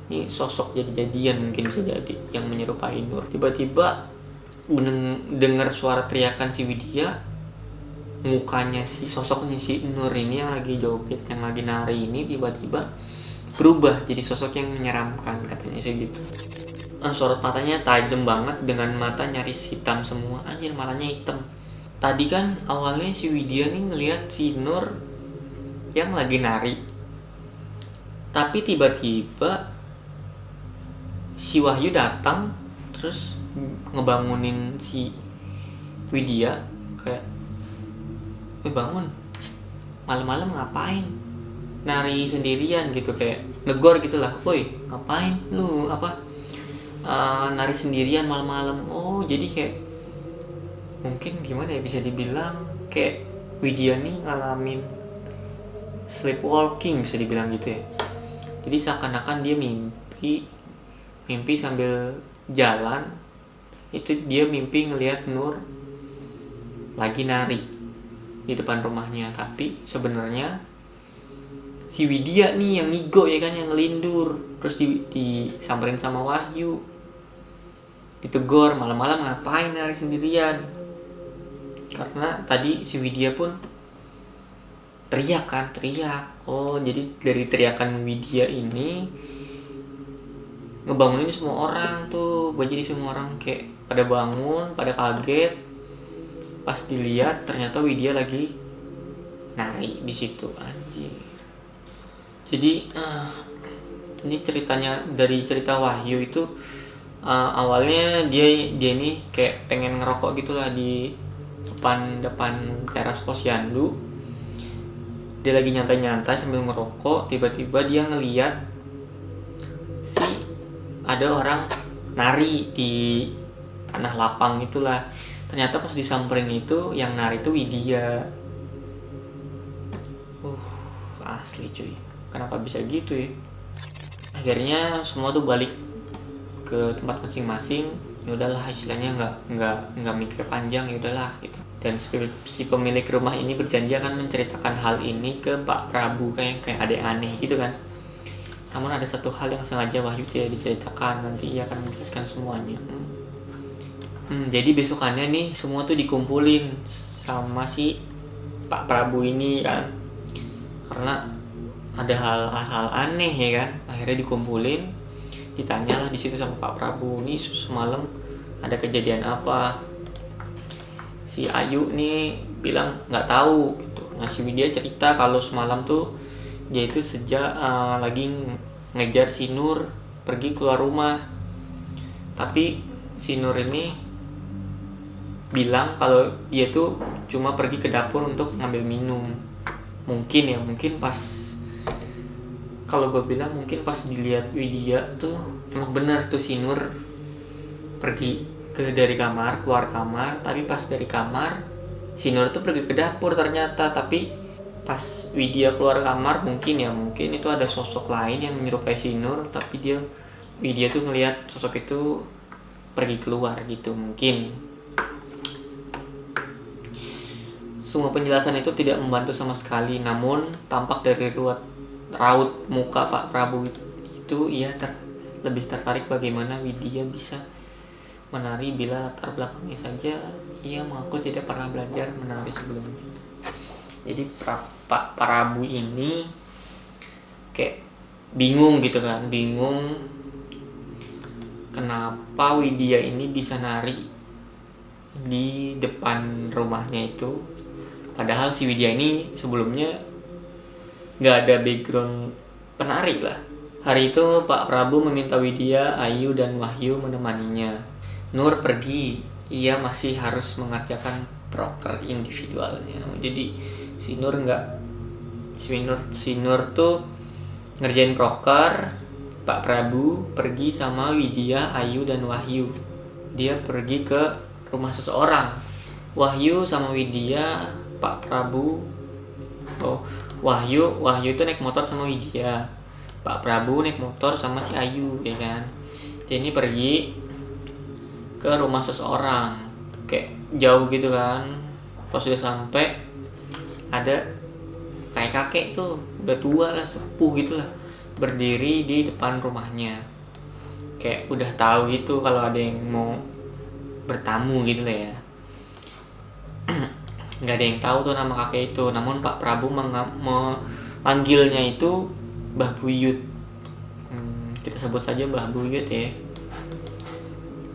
Ini sosok jadi-jadian mungkin bisa jadi yang menyerupai Nur. Tiba-tiba dengar suara teriakan si Widya, mukanya sosoknya si Nur ini yang lagi joget, yang lagi nari ini tiba-tiba berubah jadi sosok yang menyeramkan, katanya sih gitu. Sorot matanya tajam banget dengan mata nyaris hitam semua. Anjir, matanya hitam. Tadi kan awalnya si Widya nih ngelihat si Nur yang lagi nari, tapi tiba-tiba si Wahyu datang terus ngebangunin si Widya kayak, bangun, malam-malam ngapain nari sendirian gitu, kayak negor gitulah, woi ngapain lu nari sendirian malam-malam. Oh, jadi kayak mungkin gimana ya, bisa dibilang kayak Widya nih ngalamin sleepwalking, bisa dibilang gitu ya. Jadi seakan-akan dia mimpi sambil jalan, itu dia mimpi ngelihat Nur lagi nari di depan rumahnya, tapi sebenarnya si Widya nih yang ngigo ya kan, yang ngelindur, terus disamperin sama Wahyu, ditegur, malam-malam ngapain nari sendirian. Karena tadi si Widya pun teriak. Oh, jadi dari teriakan Widya ini ngebangunin semua orang tuh. Jadi semua orang kayak pada bangun, pada kaget. Pas dilihat ternyata Widya lagi nari di situ. Anjir. Jadi ini ceritanya dari cerita Wahyu itu, awalnya dia ini kayak pengen ngerokok gitulah di depan teras posyandu. Dia lagi nyantai-nyantai sambil ngerokok, tiba-tiba dia ngeliat ada orang nari di tanah lapang itulah. Ternyata pas disamperin itu yang nari itu Widya. Asli cuy, kenapa bisa gitu ya? Akhirnya semua tuh balik ke tempat masing-masing. Ya udahlah, istilahnya nggak mikir panjang, ya udahlah gitu. Dan si pemilik rumah ini berjanji akan menceritakan hal ini ke Pak Prabu, kayak ada yang aneh gitu kan. Namun ada satu hal yang sengaja Wahyu tidak diceritakan, nanti ia akan menjelaskan semuanya. Jadi besokannya nih semua tuh dikumpulin sama si Pak Prabu ini kan, karena ada hal-hal aneh ya kan. Akhirnya dikumpulin, ditanyalah di situ sama Pak Prabu, nih semalam ada kejadian apa. Si Ayu nih bilang nggak tahu gitu. Nah, si Widya cerita kalau semalam tuh dia itu sejak lagi ngejar si Nur pergi keluar rumah, tapi si Nur ini bilang kalau dia tuh cuma pergi ke dapur untuk ngambil minum. Mungkin pas, kalau gue bilang mungkin pas dilihat Widya tuh emang benar tuh si Nur pergi dari kamar, keluar kamar, tapi pas dari kamar si Nur tuh pergi ke dapur ternyata. Tapi pas Widya keluar kamar, mungkin itu ada sosok lain yang menyerupai si Nur, tapi Widya tuh ngelihat sosok itu pergi keluar gitu mungkin. Semua penjelasan itu tidak membantu sama sekali, namun tampak dari raut muka Pak Prabu itu ia lebih tertarik bagaimana Widya bisa menari bila latar belakangnya saja ia mengaku tidak pernah belajar menari sebelumnya. Jadi Pak Prabu ini kayak bingung gitu kan, bingung kenapa Widya ini bisa nari di depan rumahnya itu. Padahal si Widya ini sebelumnya nggak ada background penari lah. Hari itu Pak Prabu meminta Widya, Ayu, dan Wahyu menemaninya. Nur pergi, ia masih harus mengerjakan proker individualnya. Jadi si Nur tuh ngerjain proker. Pak Prabu pergi sama Widya, Ayu, dan Wahyu. Dia pergi ke rumah seseorang. Wahyu sama Widya, Pak Prabu. Wahyu itu naik motor sama Widya. Pak Prabu naik motor sama si Ayu, ya kan. Jadi ini pergi ke rumah seseorang, kayak jauh gitu kan. Pas sudah sampai, ada kayak kakek tuh, udah tua lah, sepuh gitu lah, berdiri di depan rumahnya. Kayak udah tahu gitu kalau ada yang mau bertamu gitu lah ya. Nggak ada yang tahu tuh nama kakek itu. Namun Pak Prabu memanggilnya itu Mbah Buyut. Kita sebut saja Mbah Buyut ya.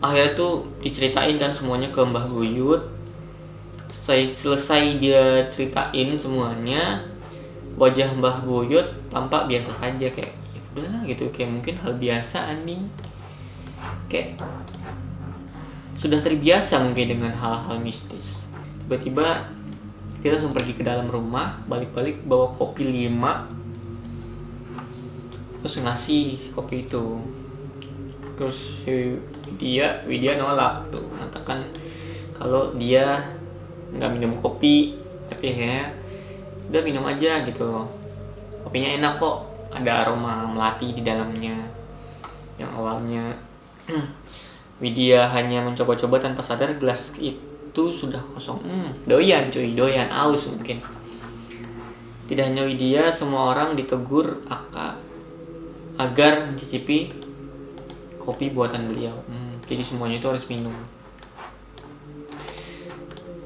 Akhirnya tuh diceritain kan semuanya ke Mbah Buyut. Selesai dia ceritain semuanya, wajah Mbah Buyut tampak biasa saja, kayak ya udahlah gitu, kayak mungkin hal biasa anjing. Kayak sudah terbiasa mungkin dengan hal-hal mistis. Tiba-tiba dia langsung pergi ke dalam rumah, balik-balik bawa kopi 5, terus ngasih kopi itu. Terus Widya nolak tuh, mengatakan kalau dia nggak minum kopi, tapi ya udah minum aja gitu, kopinya enak kok, ada aroma melati di dalamnya. Yang awalnya Widya hanya mencoba-coba tanpa sadar gelas itu sudah kosong. Doyan cuy, doyan, aus mungkin. Tidak hanya Widya, semua orang ditegur agar mencicipi kopi buatan beliau. Jadi semuanya itu harus minum.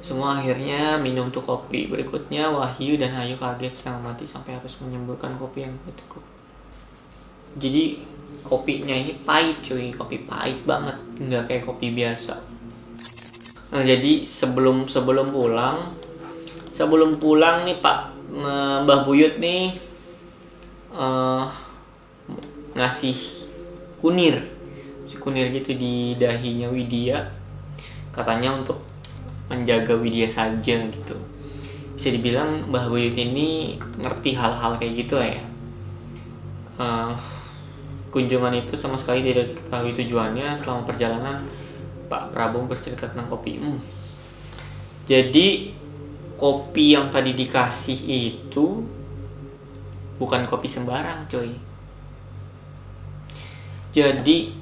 Semua akhirnya minum tuh kopi. Berikutnya Wahyu dan Ayu kaget setengah mati sampai harus menyemburkan kopi yang diteguk. Jadi kopinya ini pahit cuy, kopi pahit banget, nggak kayak kopi biasa. Nah, jadi sebelum pulang nih Pak Mbah Buyut nih ngasih kunir gitu di dahinya Widya, katanya untuk menjaga Widya saja gitu. Bisa dibilang Mbah Buyut ini ngerti hal-hal kayak gitu lah ya. Kunjungan itu sama sekali tidak diketahui tujuannya. Selama perjalanan Pak Prabu bercerita tentang kopi. Jadi kopi yang tadi dikasih itu bukan kopi sembarang coy. Jadi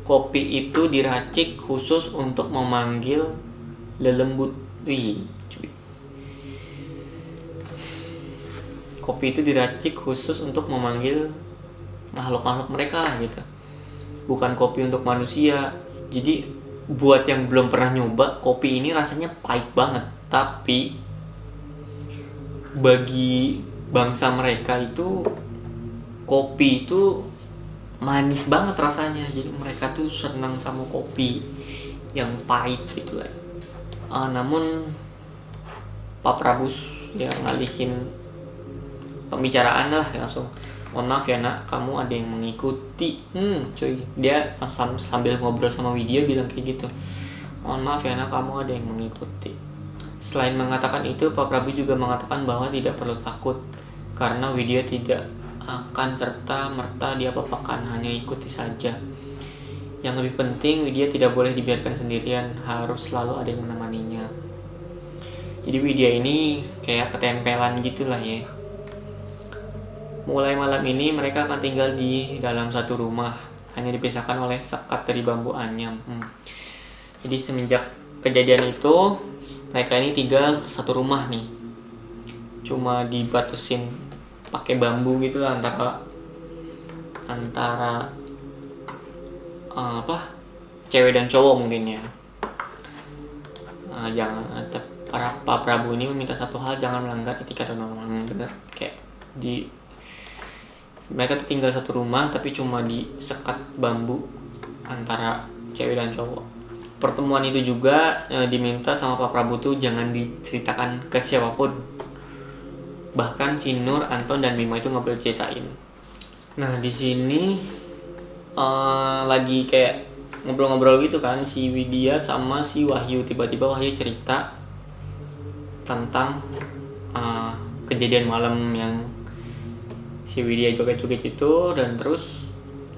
kopi itu diracik khusus untuk memanggil lelembut. Cuy. Kopi itu diracik khusus untuk memanggil makhluk-makhluk mereka gitu. Bukan kopi untuk manusia. Jadi buat yang belum pernah nyoba, kopi ini rasanya pahit banget. Tapi bagi bangsa mereka itu kopi itu manis banget rasanya. Jadi mereka tuh senang sama kopi yang pahit gitu lah. Namun Pak Prabu ya ngalihin pembicaraan lah, langsung, mohon maaf ya nak, kamu ada yang mengikuti. Cuy, dia sambil ngobrol sama Widya bilang kayak gitu, mohon maaf ya nak, kamu ada yang mengikuti. Selain mengatakan itu, Pak Prabu juga mengatakan bahwa tidak perlu takut karena Widya tidak akan serta-merta diapa-apakan, hanya ikuti saja. Yang lebih penting, Widya tidak boleh dibiarkan sendirian, harus selalu ada yang menemaninya. Jadi Widya ini kayak ketempelan gitulah ya. Mulai malam ini mereka akan tinggal di dalam satu rumah, hanya dipisahkan oleh sekat dari bambu anyam. Jadi semenjak kejadian itu, mereka ini tinggal satu rumah nih. Cuma dibatasin pakai bambu gitu lah, antara cewek dan cowok mungkin ya. Pak Prabu ini meminta satu hal, jangan melanggar etika dan norma. Bener, kayak mereka tuh tinggal satu rumah tapi cuma disekat bambu antara cewek dan cowok. Pertemuan itu juga diminta sama Pak Prabu tuh jangan diceritakan ke siapapun. Bahkan si Nur, Anton, dan Bima itu nggak boleh ceritain. Nah di sini lagi kayak ngobrol-ngobrol gitu kan, si Widya sama si Wahyu. Tiba-tiba Wahyu cerita tentang kejadian malam yang si Widya joget-joget itu, dan terus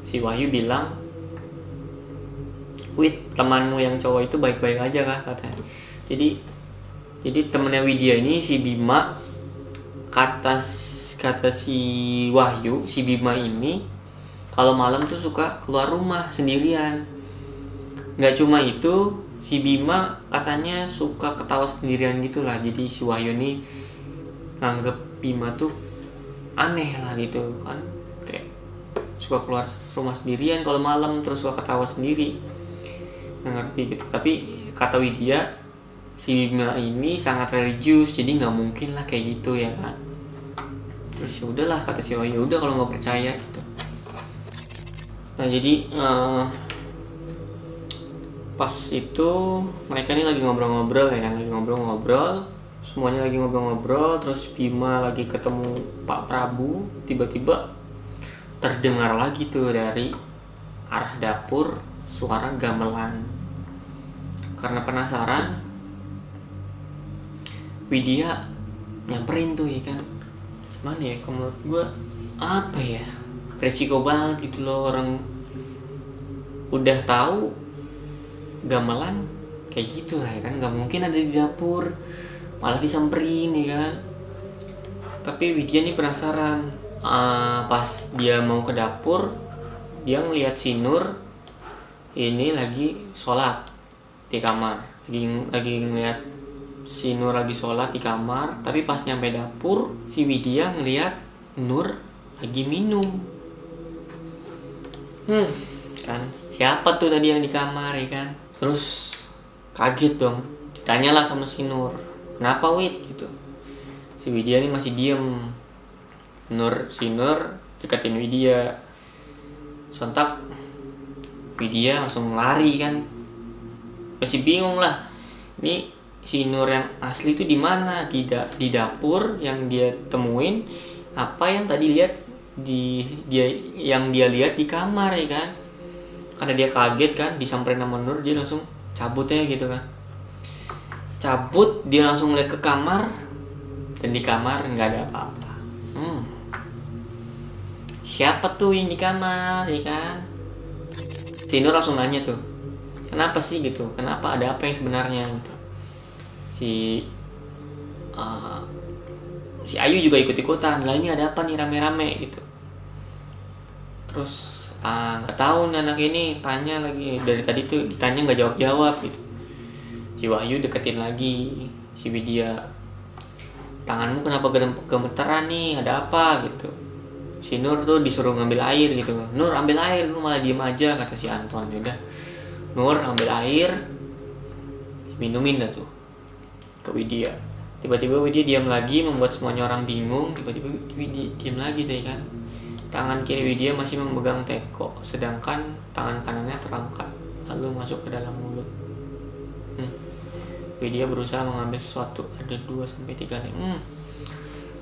si Wahyu bilang, "Wid, temanmu yang cowok itu baik-baik aja kah?" katanya. Jadi temennya Widya ini si Bima, kata si Wahyu, si Bima ini kalau malam tuh suka keluar rumah sendirian. Nggak cuma itu, si Bima katanya suka ketawa sendirian gitulah. Jadi si Wahyu ini nganggep Bima tuh aneh lah gitu kan, kayak suka keluar rumah sendirian kalau malam, terus suka ketawa sendiri. Nggak ngerti gitu. Tapi kata Widya, si Bima ini sangat religius, jadi nggak mungkin lah kayak gitu ya kan. Terus ya udahlah, kata si Wahyu, udah kalau nggak percaya gitu. Nah jadi pas itu mereka ini lagi ngobrol-ngobrol ya, semuanya lagi ngobrol-ngobrol, terus Bima lagi ketemu Pak Prabu. Tiba-tiba terdengar lagi tuh dari arah dapur suara gamelan. Karena penasaran, Widya nyamperin tuh ya kan. Mana ya, menurut gue apa ya, resiko banget gitu loh, orang udah tahu gamelan kayak gitu lah ya kan, nggak mungkin ada di dapur malah disamperin ya kan. Tapi Widya nih penasaran. Pas dia mau ke dapur, dia ngeliat si Nur ini lagi sholat di kamar, lagi ngeliat si Nur lagi sholat di kamar. Tapi pas nyampe dapur, si Widya ngeliat Nur lagi minum. Kan siapa tuh tadi yang di kamar ya kan. Terus kaget dong, ditanyalah sama si Nur, "Kenapa Wid?" gitu. Si Widya ini masih diem. Si Nur deketin Widya. Sontak Widya langsung lari kan. Masih bingung lah, ini si Nur yang asli itu di mana? Di dapur yang dia temuin, apa yang tadi lihat yang dia lihat di kamar ya kan. Karena dia kaget kan, disamperin sama Nur, dia langsung cabut aja gitu kan. Cabut, dia langsung lihat ke kamar, dan di kamar nggak ada apa-apa. Siapa tuh yang di kamar ya kan? Si Nur langsung nanya tuh, kenapa sih gitu, kenapa, ada apa yang sebenarnya gitu. Si Ayu juga ikut-ikutan, lah ini ada apa nih rame-rame gitu. Terus nggak tahu nih anak ini, tanya lagi dari tadi tuh ditanya nggak jawab gitu. Si Wahyu deketin lagi si Widya, "Tanganmu kenapa gemeteran nih, ada apa?" gitu. Si Nur tuh disuruh ngambil air gitu. "Nur ambil air, lu malah diem aja," kata si Anton. Udah, Nur ambil air, minumin dah tuh ke Widya. Tiba-tiba Widya diam lagi, membuat semuanya orang bingung. Tiba-tiba Widya diam lagi tuh ya kan. Tangan kiri Widya masih memegang teko, sedangkan tangan kanannya terangkat lalu masuk ke dalam mulut. Widya berusaha mengambil sesuatu, ada 2-3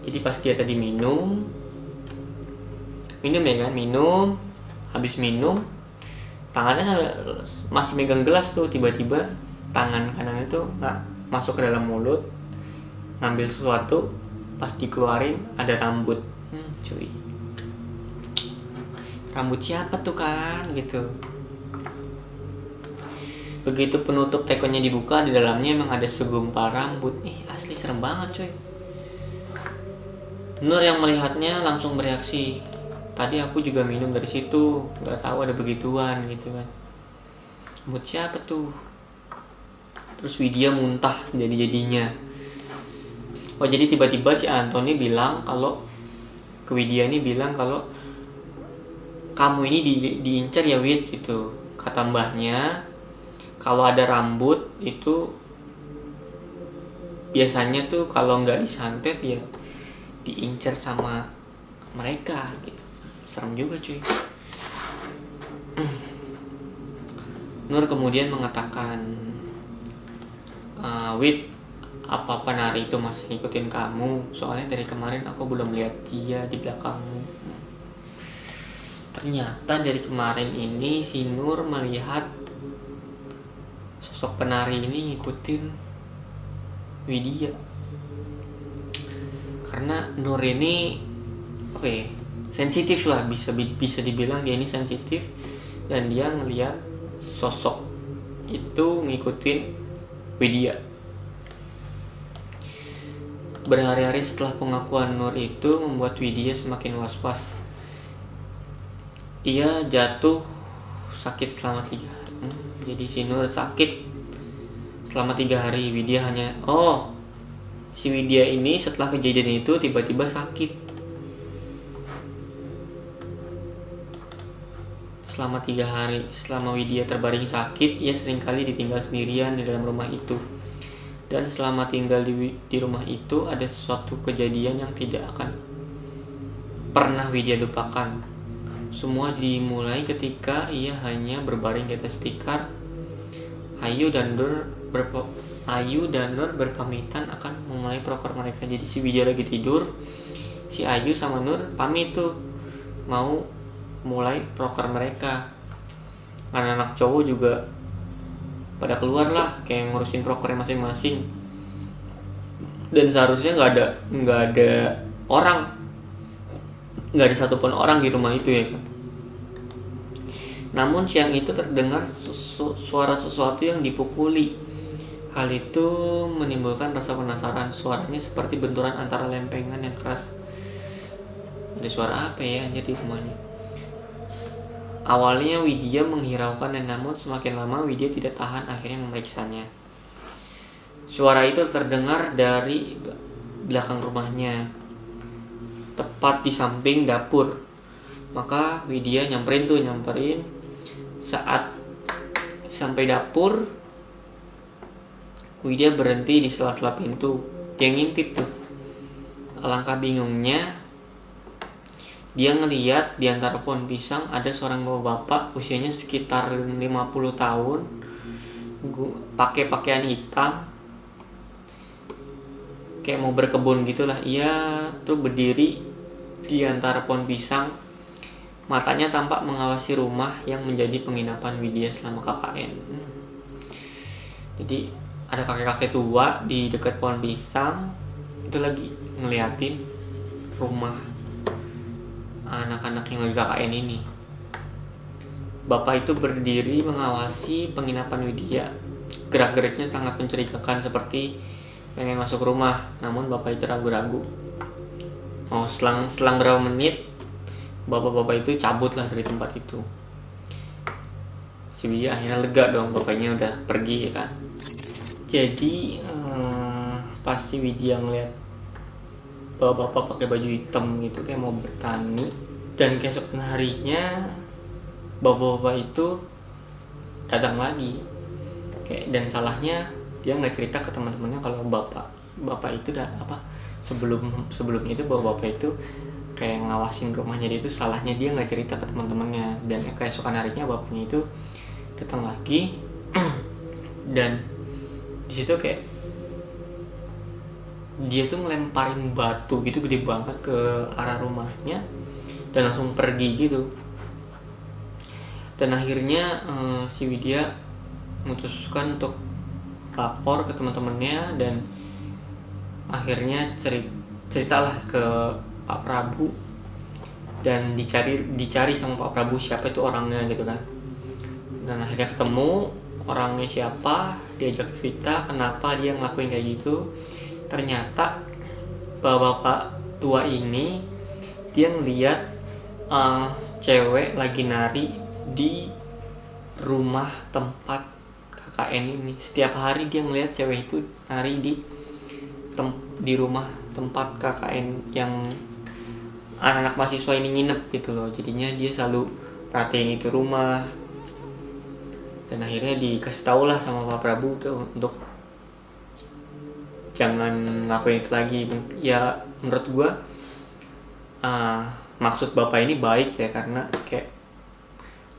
Jadi pas dia tadi minum ya kan, habis minum tangannya masih megang gelas tuh. Tiba-tiba tangan kanan itu nggak masuk ke dalam mulut, ngambil sesuatu, pas dikeluarin ada rambut. Cuy, rambut siapa tuh kan gitu. Begitu penutup tekonya dibuka, di dalamnya emang ada segumpal rambut. Asli serem banget cuy. Nur yang melihatnya langsung bereaksi, "Tadi aku juga minum dari situ, nggak tahu ada begituan," gitu kan. Rambut siapa tuh? Terus Widya muntah jadi-jadinya. Jadi tiba-tiba si Antoni bilang kalau ke Widya ini, bilang kalau, "Kamu ini diincar ya Wid," gitu. Kata mbahnya, kalau ada rambut itu biasanya tuh kalau nggak disantet ya diincar sama mereka gitu. Serem juga cuy. Nur kemudian mengatakan, Wit, apa penari itu masih ngikutin kamu? Soalnya dari kemarin aku belum lihat dia di belakangmu. Ternyata dari kemarin ini si Nur melihat sosok penari ini ngikutin Widya. Karena Nur ini sensitif lah, bisa dibilang dia ini sensitif, dan dia ngelihat sosok itu ngikutin Widya. Berhari-hari setelah pengakuan Nur itu membuat Widya semakin was-was. Ia jatuh sakit selama 3 hari. Jadi si Nur sakit selama 3 hari. Widya hanya si Widya ini setelah kejadian itu tiba-tiba sakit. Selama 3 hari, selama Widya terbaring sakit, ia seringkali ditinggal sendirian di dalam rumah itu. Dan selama tinggal di rumah itu, ada suatu kejadian yang tidak akan pernah Widya lupakan. Semua dimulai ketika ia hanya berbaring di atas tikar. Ayu dan Nur berpamitan akan memulai proker mereka. Jadi si Widya lagi tidur, si Ayu sama Nur pamit tuh mau mulai proker mereka. Anak-anak cowok juga pada keluar lah, kayak ngurusin prokernya masing-masing. Dan seharusnya nggak ada orang, nggak ada satupun orang di rumah itu ya kan. Namun siang itu terdengar suara sesuatu yang dipukuli. Hal itu menimbulkan rasa penasaran. Suaranya seperti benturan antara lempengan yang keras. Ada suara apa ya anjir di rumahnya? Awalnya Widya menghiraukan, dan namun semakin lama Widya tidak tahan, akhirnya memeriksanya. Suara itu terdengar dari belakang rumahnya, tepat di samping dapur. Maka Widya nyamperin. Saat sampai dapur, Widya berhenti di sela-sela pintu. Dia ngintip tuh. Alangkah bingungnya, dia ngeliat di antara pohon pisang ada seorang bapak usianya sekitar 50 tahun, pakai pakaian hitam, kayak mau berkebun gitulah. Ia tuh berdiri di antara pohon pisang. Matanya tampak mengawasi rumah yang menjadi penginapan Widya selama KKN. Jadi ada kakek-kakek tua di dekat pohon pisang itu lagi ngeliatin rumah anak-anak yang lagi KKN ini. Bapak itu berdiri mengawasi penginapan Widya. Gerak-geriknya sangat mencurigakan, seperti pengen masuk rumah, namun bapak itu ragu-ragu. Selang berapa menit, bapak-bapak itu cabut lah dari tempat itu. Si Widya akhirnya lega dong, bapaknya udah pergi ya kan. Jadi pas si Widya ngeliat bapak pakai baju hitam gitu kayak mau bertani, dan keesokan harinya bapak-bapak itu datang lagi. Dan salahnya dia nggak cerita ke teman-temannya kalau bapak itu sebelumnya itu bapak itu kayak ngawasin rumahnya dia itu. Salahnya dia nggak cerita ke teman-temannya, dan keesokan harinya bapaknya itu datang lagi dan di situ kayak dia tuh ngelemparin batu gitu gede banget ke arah rumahnya dan langsung pergi gitu. Dan akhirnya si Widya memutuskan untuk lapor ke teman-temannya, dan akhirnya ceritalah ke Pak Prabu, dan dicari sama Pak Prabu siapa itu orangnya gitu kan. Dan akhirnya ketemu orangnya siapa, diajak cerita kenapa dia ngelakuin kayak gitu. Ternyata bapak tua ini dia ngeliat cewek lagi nari di rumah tempat KKN ini. Setiap hari dia ngeliat cewek itu nari di rumah tempat KKN yang anak-anak mahasiswa ini nginep gitu loh. Jadinya dia selalu perhatiin itu rumah, dan akhirnya dikasih tau lah sama Pak Prabu tuh untuk jangan ngelakuin itu lagi. Ya menurut gue maksud bapak ini baik ya, karena kayak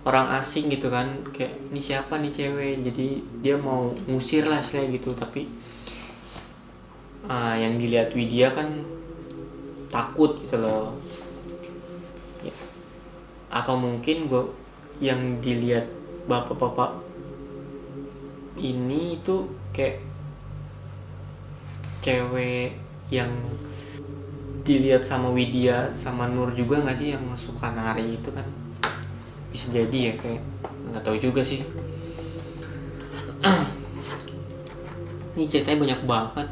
orang asing gitu kan, kayak ini siapa nih cewek, jadi dia mau ngusir lah istilahnya gitu. Tapi yang dilihat Widya kan takut gitu loh ya. Apa mungkin yang dilihat bapak-bapak ini itu kayak cewek yang dilihat sama Widya sama Nur juga nggak sih, yang suka nari itu kan? Bisa jadi ya, kayak nggak tahu juga sih. Ini ceritanya banyak banget,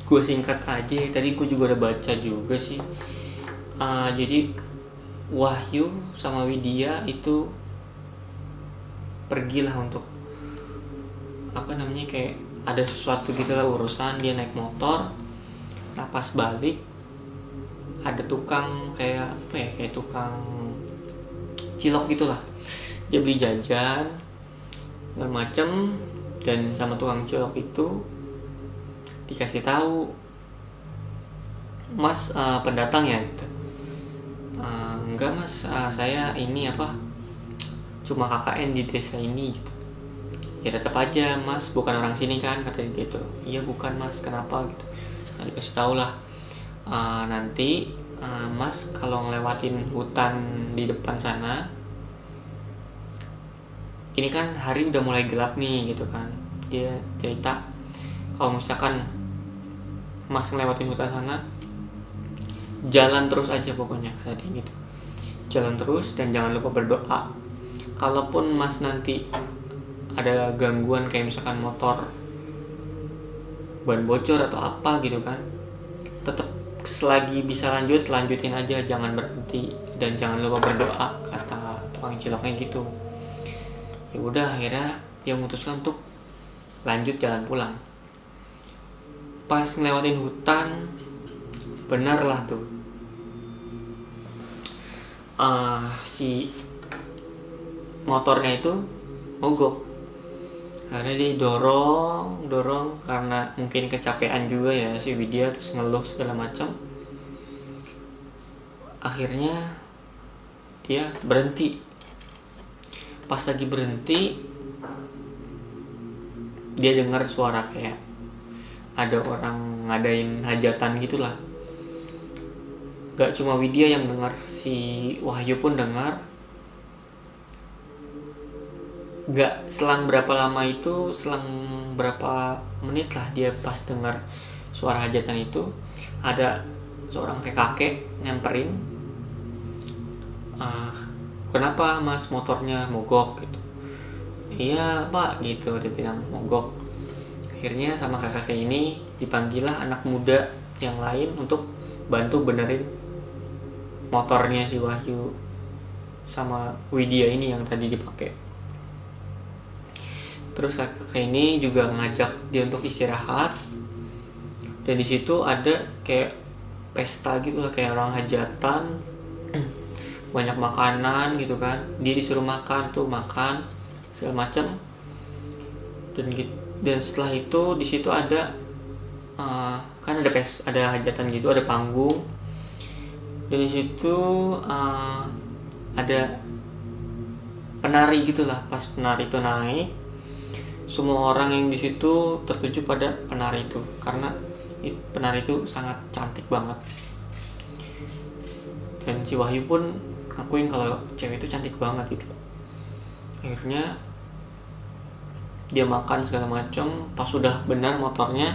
gue singkat aja. Tadi gue juga udah baca juga sih. Jadi Wahyu sama Widya itu pergilah untuk kayak ada sesuatu gitu lah, urusan. Dia naik motor, nah pas balik ada tukang kayak tukang cilok gitulah, dia beli jajan segala macem, dan sama tukang cilok itu dikasih tahu, mas pendatang ya gitu. Enggak mas, saya ini cuma KKN di desa ini gitu. Ya tetap aja mas, bukan orang sini kan, katanya gitu. Iya bukan mas, kenapa gitu. Nah, dikasih tahu lah, nanti mas kalau ngelewatin hutan di depan sana, ini kan hari udah mulai gelap nih gitu kan. Dia cerita kalau misalkan mas ngelewatin hutan sana, jalan terus aja pokoknya katanya gitu. Jalan terus dan jangan lupa berdoa. Kalaupun mas nanti ada gangguan kayak misalkan motor ban bocor atau apa gitu kan, tetap selagi bisa lanjutin aja, jangan berhenti dan jangan lupa berdoa, kata tukang ciloknya gitu. Ya udah, akhirnya dia memutuskan untuk lanjut jalan pulang. Pas ngelewatin hutan, benar lah tuh si motornya itu mogok. Akhirnya dia dorong karena mungkin kecapean juga ya si Widya, terus ngeluh segala macam. Akhirnya dia berhenti. Pas lagi berhenti, dia dengar suara kayak ada orang ngadain hajatan gitulah. Gak cuma Widya yang dengar, si Wahyu pun dengar. Gak selang berapa lama itu, selang berapa menit lah, dia pas dengar suara hajatan itu, ada seorang kakek nyamperin. Kenapa mas motornya mogok gitu? Iya pak gitu, dia bilang mogok. Akhirnya sama kakek ini dipanggillah anak muda yang lain untuk bantu benerin motornya si Wahyu sama Widya ini yang tadi dipakai. Terus kakek ini juga ngajak dia untuk istirahat, dan di situ ada kayak pesta gitu lah, kayak orang hajatan, banyak makanan gitu kan. Dia disuruh makan segala macam, dan setelah itu di situ ada kan ada hajatan gitu, ada panggung, dan di situ ada penari gitulah. Pas penari itu naik, semua orang yang di situ tertuju pada penari itu, karena penari itu sangat cantik banget. Dan si Wahyu pun ngakuin kalau cewek itu cantik banget gitu. Akhirnya dia makan segala macam. Pas sudah benar motornya,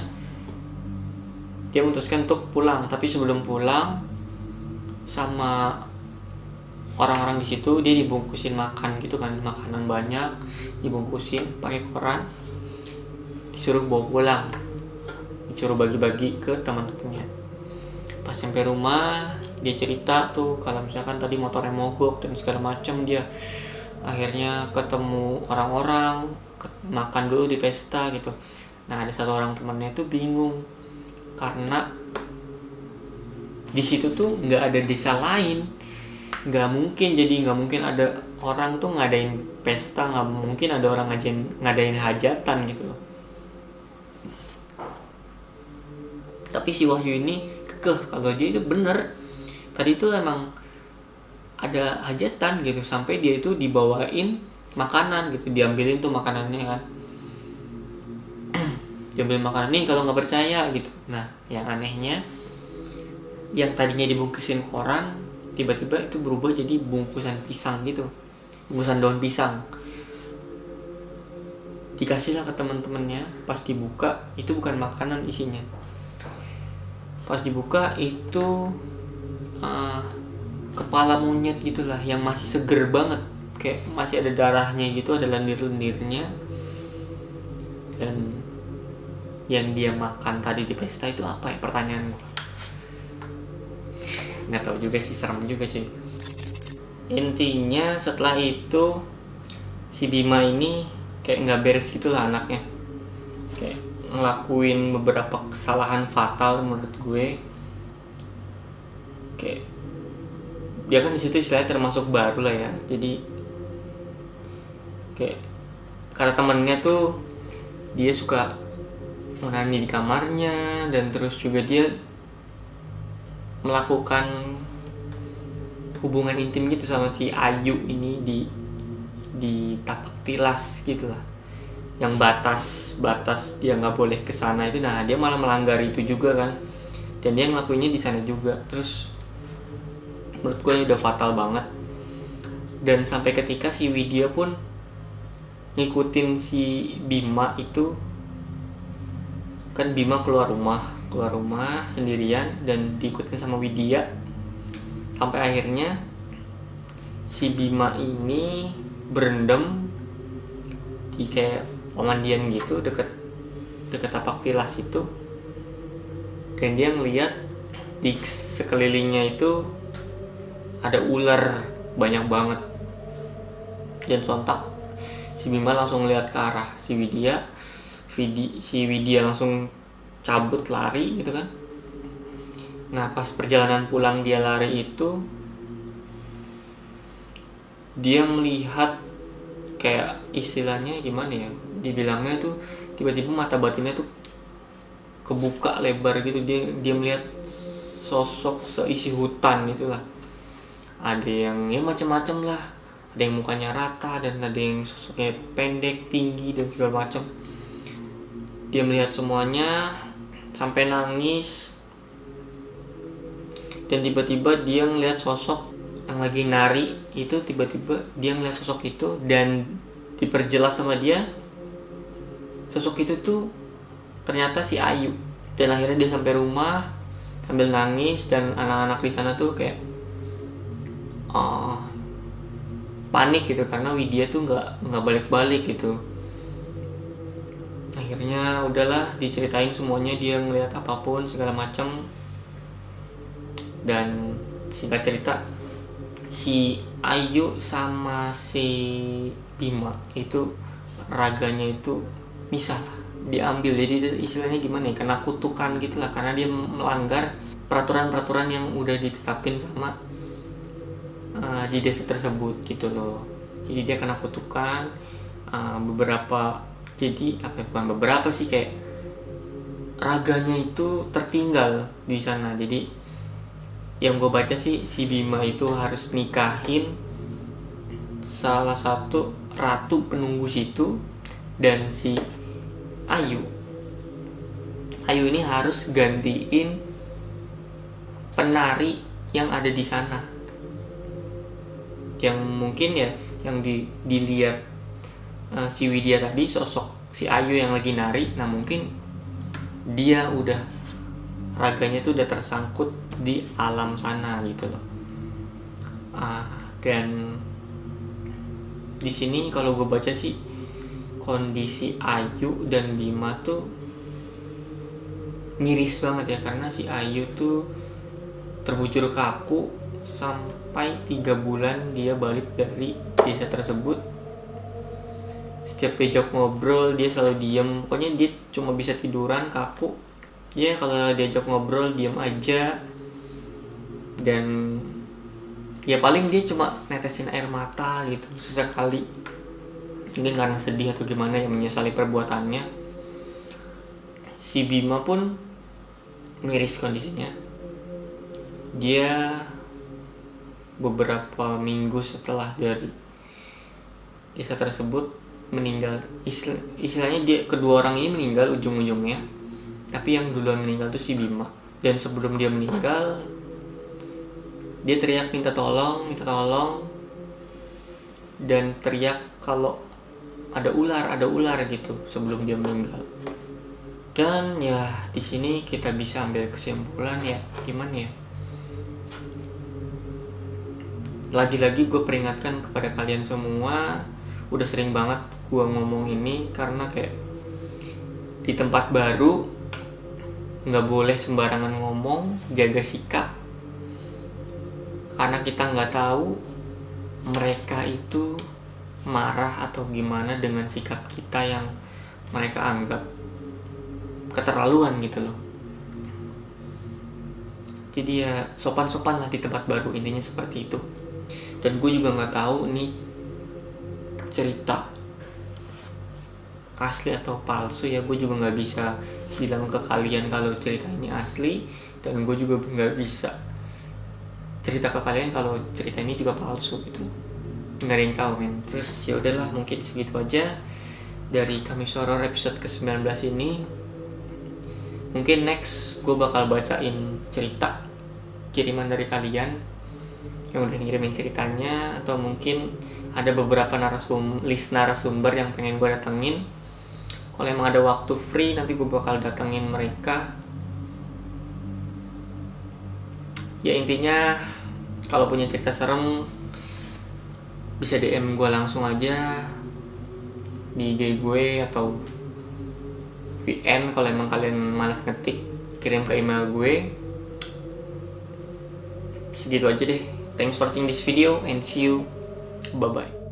dia memutuskan untuk pulang. Tapi sebelum pulang, sama orang-orang di situ dia dibungkusin makan gitu kan, makanan banyak dibungkusin pakai koran, disuruh bawa pulang, disuruh bagi-bagi ke teman-temannya. Pas sampai rumah, dia cerita tuh kalau misalkan tadi motornya mogok dan segala macam. Dia akhirnya ketemu orang-orang, makan dulu di pesta gitu. Nah ada satu orang temannya tuh bingung, karena di situ tuh nggak ada desa lain, nggak mungkin ada orang tuh ngadain pesta, nggak mungkin ada orang ngadain hajatan gitu loh. Tapi si Wahyu ini kekeh kalau dia itu bener. Tadi itu emang ada hajatan gitu, sampai dia itu dibawain makanan gitu, diambilin tuh makanannya kan. Diambil makanan nih kalau nggak percaya gitu. Nah, yang anehnya, yang tadinya dibungkusin koran, tiba-tiba itu berubah jadi bungkusan pisang gitu, bungkusan daun pisang. Dikasihlah ke teman-temannya, pas dibuka itu bukan makanan isinya. Pas dibuka itu kepala monyet gitulah, yang masih seger banget, kayak masih ada darahnya gitu, ada lendir-lendirnya. Dan yang dia makan tadi di pesta itu apa ya, pertanyaan gue. Nggak tahu juga sih, serem juga cuy. Intinya setelah itu si Bima ini kayak nggak beres gitulah anaknya, kayak ngelakuin beberapa kesalahan fatal menurut gue. Kayak dia kan disitu istilahnya termasuk baru lah ya, jadi kayak karena temennya tuh dia suka onani di kamarnya, dan terus juga dia melakukan hubungan intim gitu sama si Ayu ini di tapak tilas gitulah, yang batas dia nggak boleh kesana itu. Nah, dia malah melanggar itu juga kan, dan dia ngelakuinnya di sana juga. Terus menurut gue ini udah fatal banget. Dan sampai ketika si Widya pun ngikutin si Bima itu kan, Bima keluar rumah sendirian dan diikutin sama Widya, sampai akhirnya si Bima ini berendam di kayak pemandian gitu deket tapak tilas itu, dan dia ngeliat di sekelilingnya itu ada ular banyak banget. Dan sontak si Bima langsung ngeliat ke arah si Widya. Si Widya langsung cabut lari gitu kan. Nah, pas perjalanan pulang dia lari itu, dia melihat kayak istilahnya gimana ya, dibilangnya tuh tiba-tiba mata batinnya tuh kebuka lebar gitu. Dia melihat sosok seisi hutan itulah. Ada yang ya macam-macam lah, ada yang mukanya rata, dan ada yang sosoknya pendek, tinggi, dan segala macam. Dia melihat semuanya sampai nangis. Dan tiba-tiba dia ngelihat sosok yang lagi nari itu, tiba-tiba dia ngelihat sosok itu, dan diperjelas sama dia sosok itu tuh ternyata si Ayu. Dan akhirnya dia sampai rumah sambil nangis, dan anak-anak di sana tuh kayak panik gitu, karena Widya tuh nggak balik-balik gitu. Akhirnya udahlah, diceritain semuanya, dia ngelihat apapun segala macam. Dan singkat cerita, si Ayu sama si Bima itu raganya itu misah, diambil. Jadi istilahnya gimana ya, kena kutukan gitulah, karena dia melanggar peraturan-peraturan yang udah ditetapin sama di desa tersebut gitu loh. Jadi dia kena kutukan beberapa, jadi bukan beberapa sih, kayak raganya itu tertinggal di sana. Jadi yang gue baca sih, si Bima itu harus nikahin salah satu ratu penunggu situ, dan si Ayu ini harus gantiin penari yang ada di sana, yang mungkin ya yang dilihat si Widya tadi, sosok si Ayu yang lagi nari. Nah, mungkin dia udah raganya tuh udah tersangkut di alam sana gitu loh. Dan di sini kalau gue baca sih, kondisi Ayu dan Bima tuh miris banget ya, karena si Ayu tuh terbujur kaku sampai 3 bulan dia balik dari desa tersebut. Setiap diajak ngobrol dia selalu diam, pokoknya dia cuma bisa tiduran kaku. Dia kalau diajak ngobrol diam aja, dan ya paling dia cuma netesin air mata gitu sesekali, mungkin karena sedih atau gimana, yang menyesali perbuatannya. Si Bima pun miris kondisinya. Dia beberapa minggu setelah dari desa tersebut meninggal. Istilahnya dia kedua orang ini meninggal ujung-ujungnya, tapi yang duluan meninggal tuh si Bima. Dan sebelum dia meninggal, dia teriak minta tolong, dan teriak kalau ada ular gitu sebelum dia meninggal. Dan ya di sini kita bisa ambil kesimpulan ya, gimana ya? Lagi-lagi gue peringatkan kepada kalian semua, udah sering banget gue ngomong ini karena kayak di tempat baru nggak boleh sembarangan ngomong, jaga sikap, karena kita nggak tahu mereka itu marah atau gimana dengan sikap kita yang mereka anggap keterlaluan gitu loh. Jadi ya sopan-sopan lah di tempat baru, intinya seperti itu. Dan gue juga nggak tahu nih cerita asli atau palsu ya, gue juga nggak bisa bilang ke kalian kalau cerita ini asli, dan gue juga nggak bisa cerita ke kalian kalau cerita ini juga palsu gitu, nggak ada yang tahu men. Terus ya udahlah, mungkin segitu aja dari Kamis Horor episode ke-19 ini. Mungkin next gue bakal bacain cerita kiriman dari kalian yang udah ngirimin ceritanya, atau mungkin ada beberapa list narasumber yang pengen gue datengin. Kalau emang ada waktu free, nanti gue bakal datengin mereka. Ya intinya kalau punya cerita serem bisa DM gue langsung aja di IG gue atau VN. Kalau emang kalian malas ngetik, kirim ke email gue. Segitu aja deh. Thanks for watching this video and see you. Bye bye.